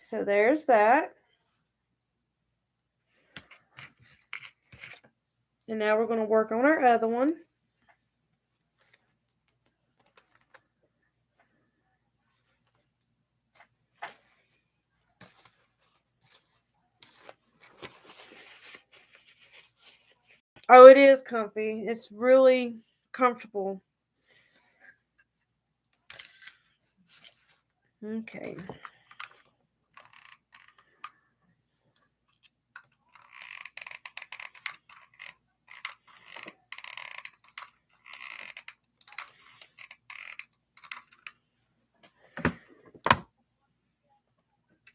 So there's that. And now we're going to work on our other one. Oh, it is comfy. It's really comfortable. Okay.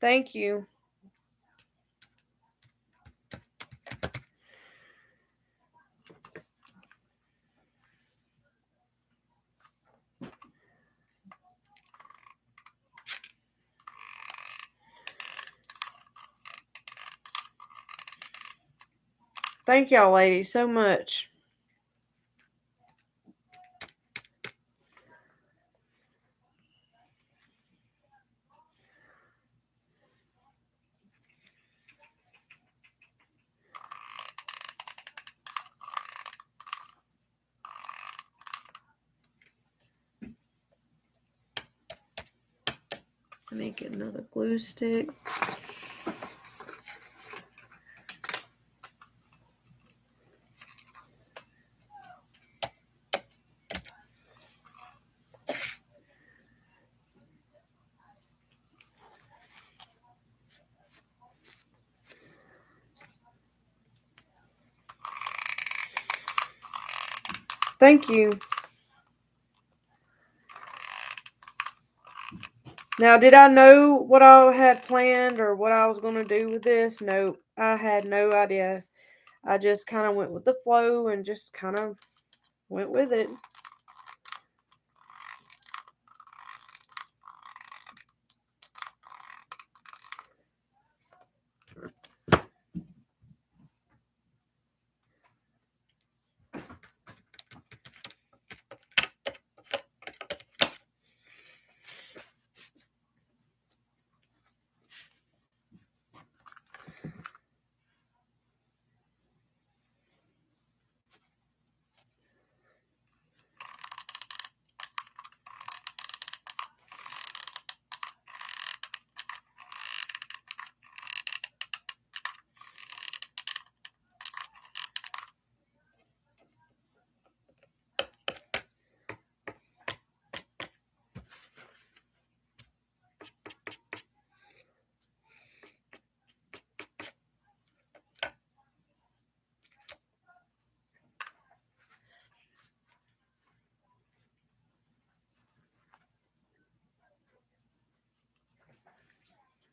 Thank you. Thank y'all, ladies, so much. I need to get another glue stick. Thank you. Now, did I know what I had planned or what I was going to do with this? No, I had no idea. I just kind of went with the flow and just kind of went with it.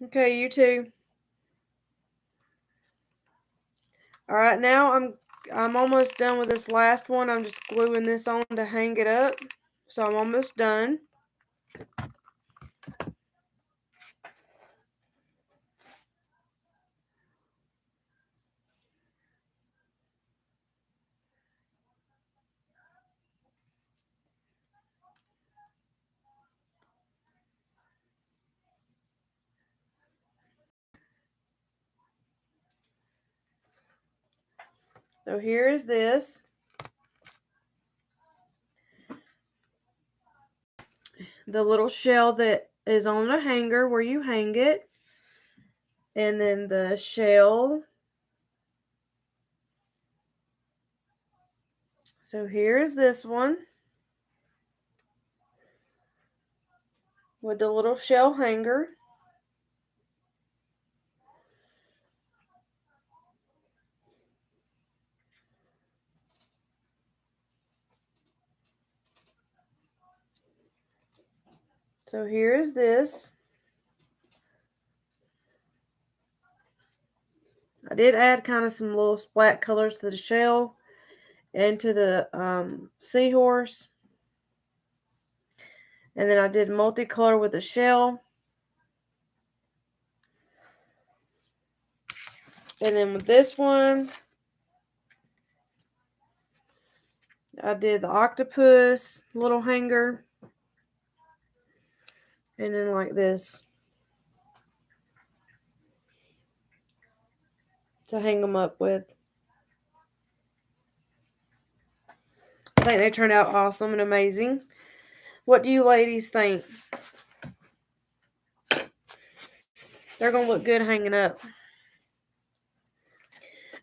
Okay, you too. All right, now I'm almost done with this last one. I'm just gluing this on to hang it up. So I'm almost done. So here is this. The little shell that is on the hanger where you hang it. And then the shell. So here is this one. With the little shell hanger. So here is this. I did add kind of some little splat colors to the shell and to the seahorse. And then I did multicolor with the shell. And then with this one, I did the octopus little hanger. And then like this. To hang them up with. I think they turned out awesome and amazing. What do you ladies think? They're going to look good hanging up.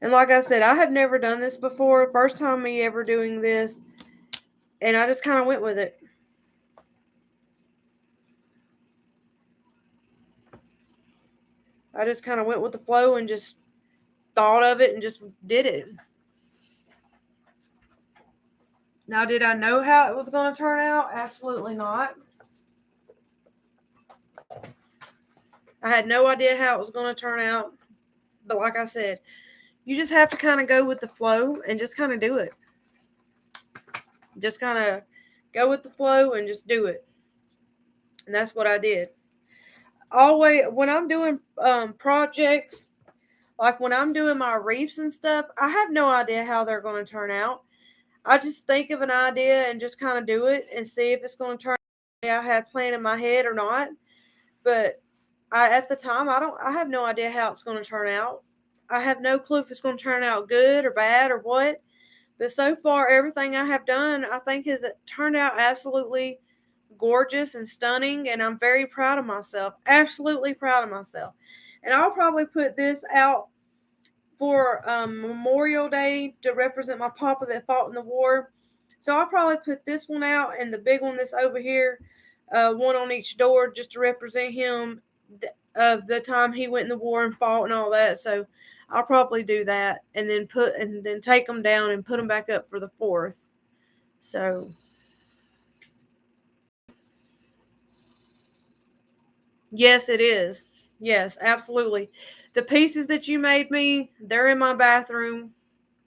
And like I said, I have never done this before. First time me ever doing this. And I just kind of went with it. I just kind of went with the flow and just thought of it and just did it. Now, did I know how it was going to turn out? Absolutely not. I had no idea how it was going to turn out. But like I said, you just have to kind of go with the flow and just kind of do it. Just kind of go with the flow and just do it. And that's what I did. Always, when I'm doing projects, like when I'm doing my reefs and stuff, I have no idea how they're going to turn out. I just think of an idea and just kind of do it and see if it's going to turn out the way I had planned in my head or not. But at the time, I have no idea how it's going to turn out. I have no clue if it's going to turn out good or bad or what. But so far, everything I have done, I think has turned out absolutely gorgeous and stunning, and I'm very proud of myself. Absolutely proud of myself. And I'll probably put this out for Memorial Day to represent my papa that fought in the war. So I'll probably put this one out and the big one that's over here, one on each door, just to represent him of the time he went in the war and fought and all that. So I'll probably do that and then take them down and put them back up for the 4th. So yes, it is. Yes, absolutely. The pieces that you made me, they're in my bathroom.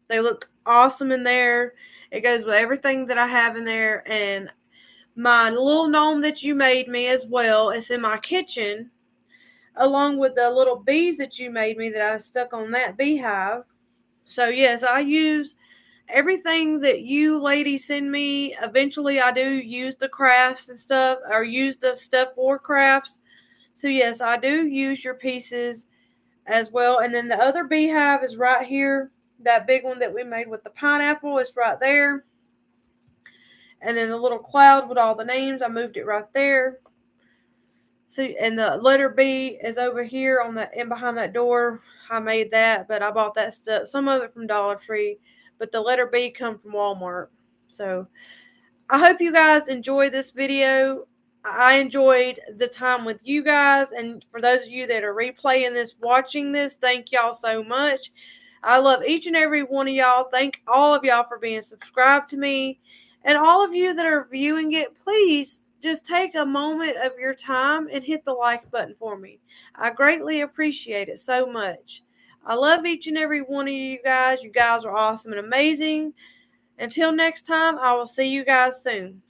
They look awesome in there. It goes with everything that I have in there. And my little gnome that you made me as well is in my kitchen, along with the little bees that you made me that I stuck on that beehive. So, yes, I use everything that you ladies send me. Eventually, I do use the crafts and stuff, or use the stuff for crafts. So, yes, I do use your pieces as well. And then the other beehive is right here. That big one that we made with the pineapple is right there. And then the little cloud with all the names, I moved it right there. So, and the letter B is over here on the and behind that door. I made that, but I bought that stuff, some of it from Dollar Tree, but the letter B come from Walmart. So I hope you guys enjoy this video. I enjoyed the time with you guys, and for those of you that are replaying this, watching this, thank y'all so much. I love each and every one of y'all. Thank all of y'all for being subscribed to me. And all of you that are viewing it, please just take a moment of your time and hit the like button for me. I greatly appreciate it so much. I love each and every one of you guys. You guys are awesome and amazing. Until next time, I will see you guys soon.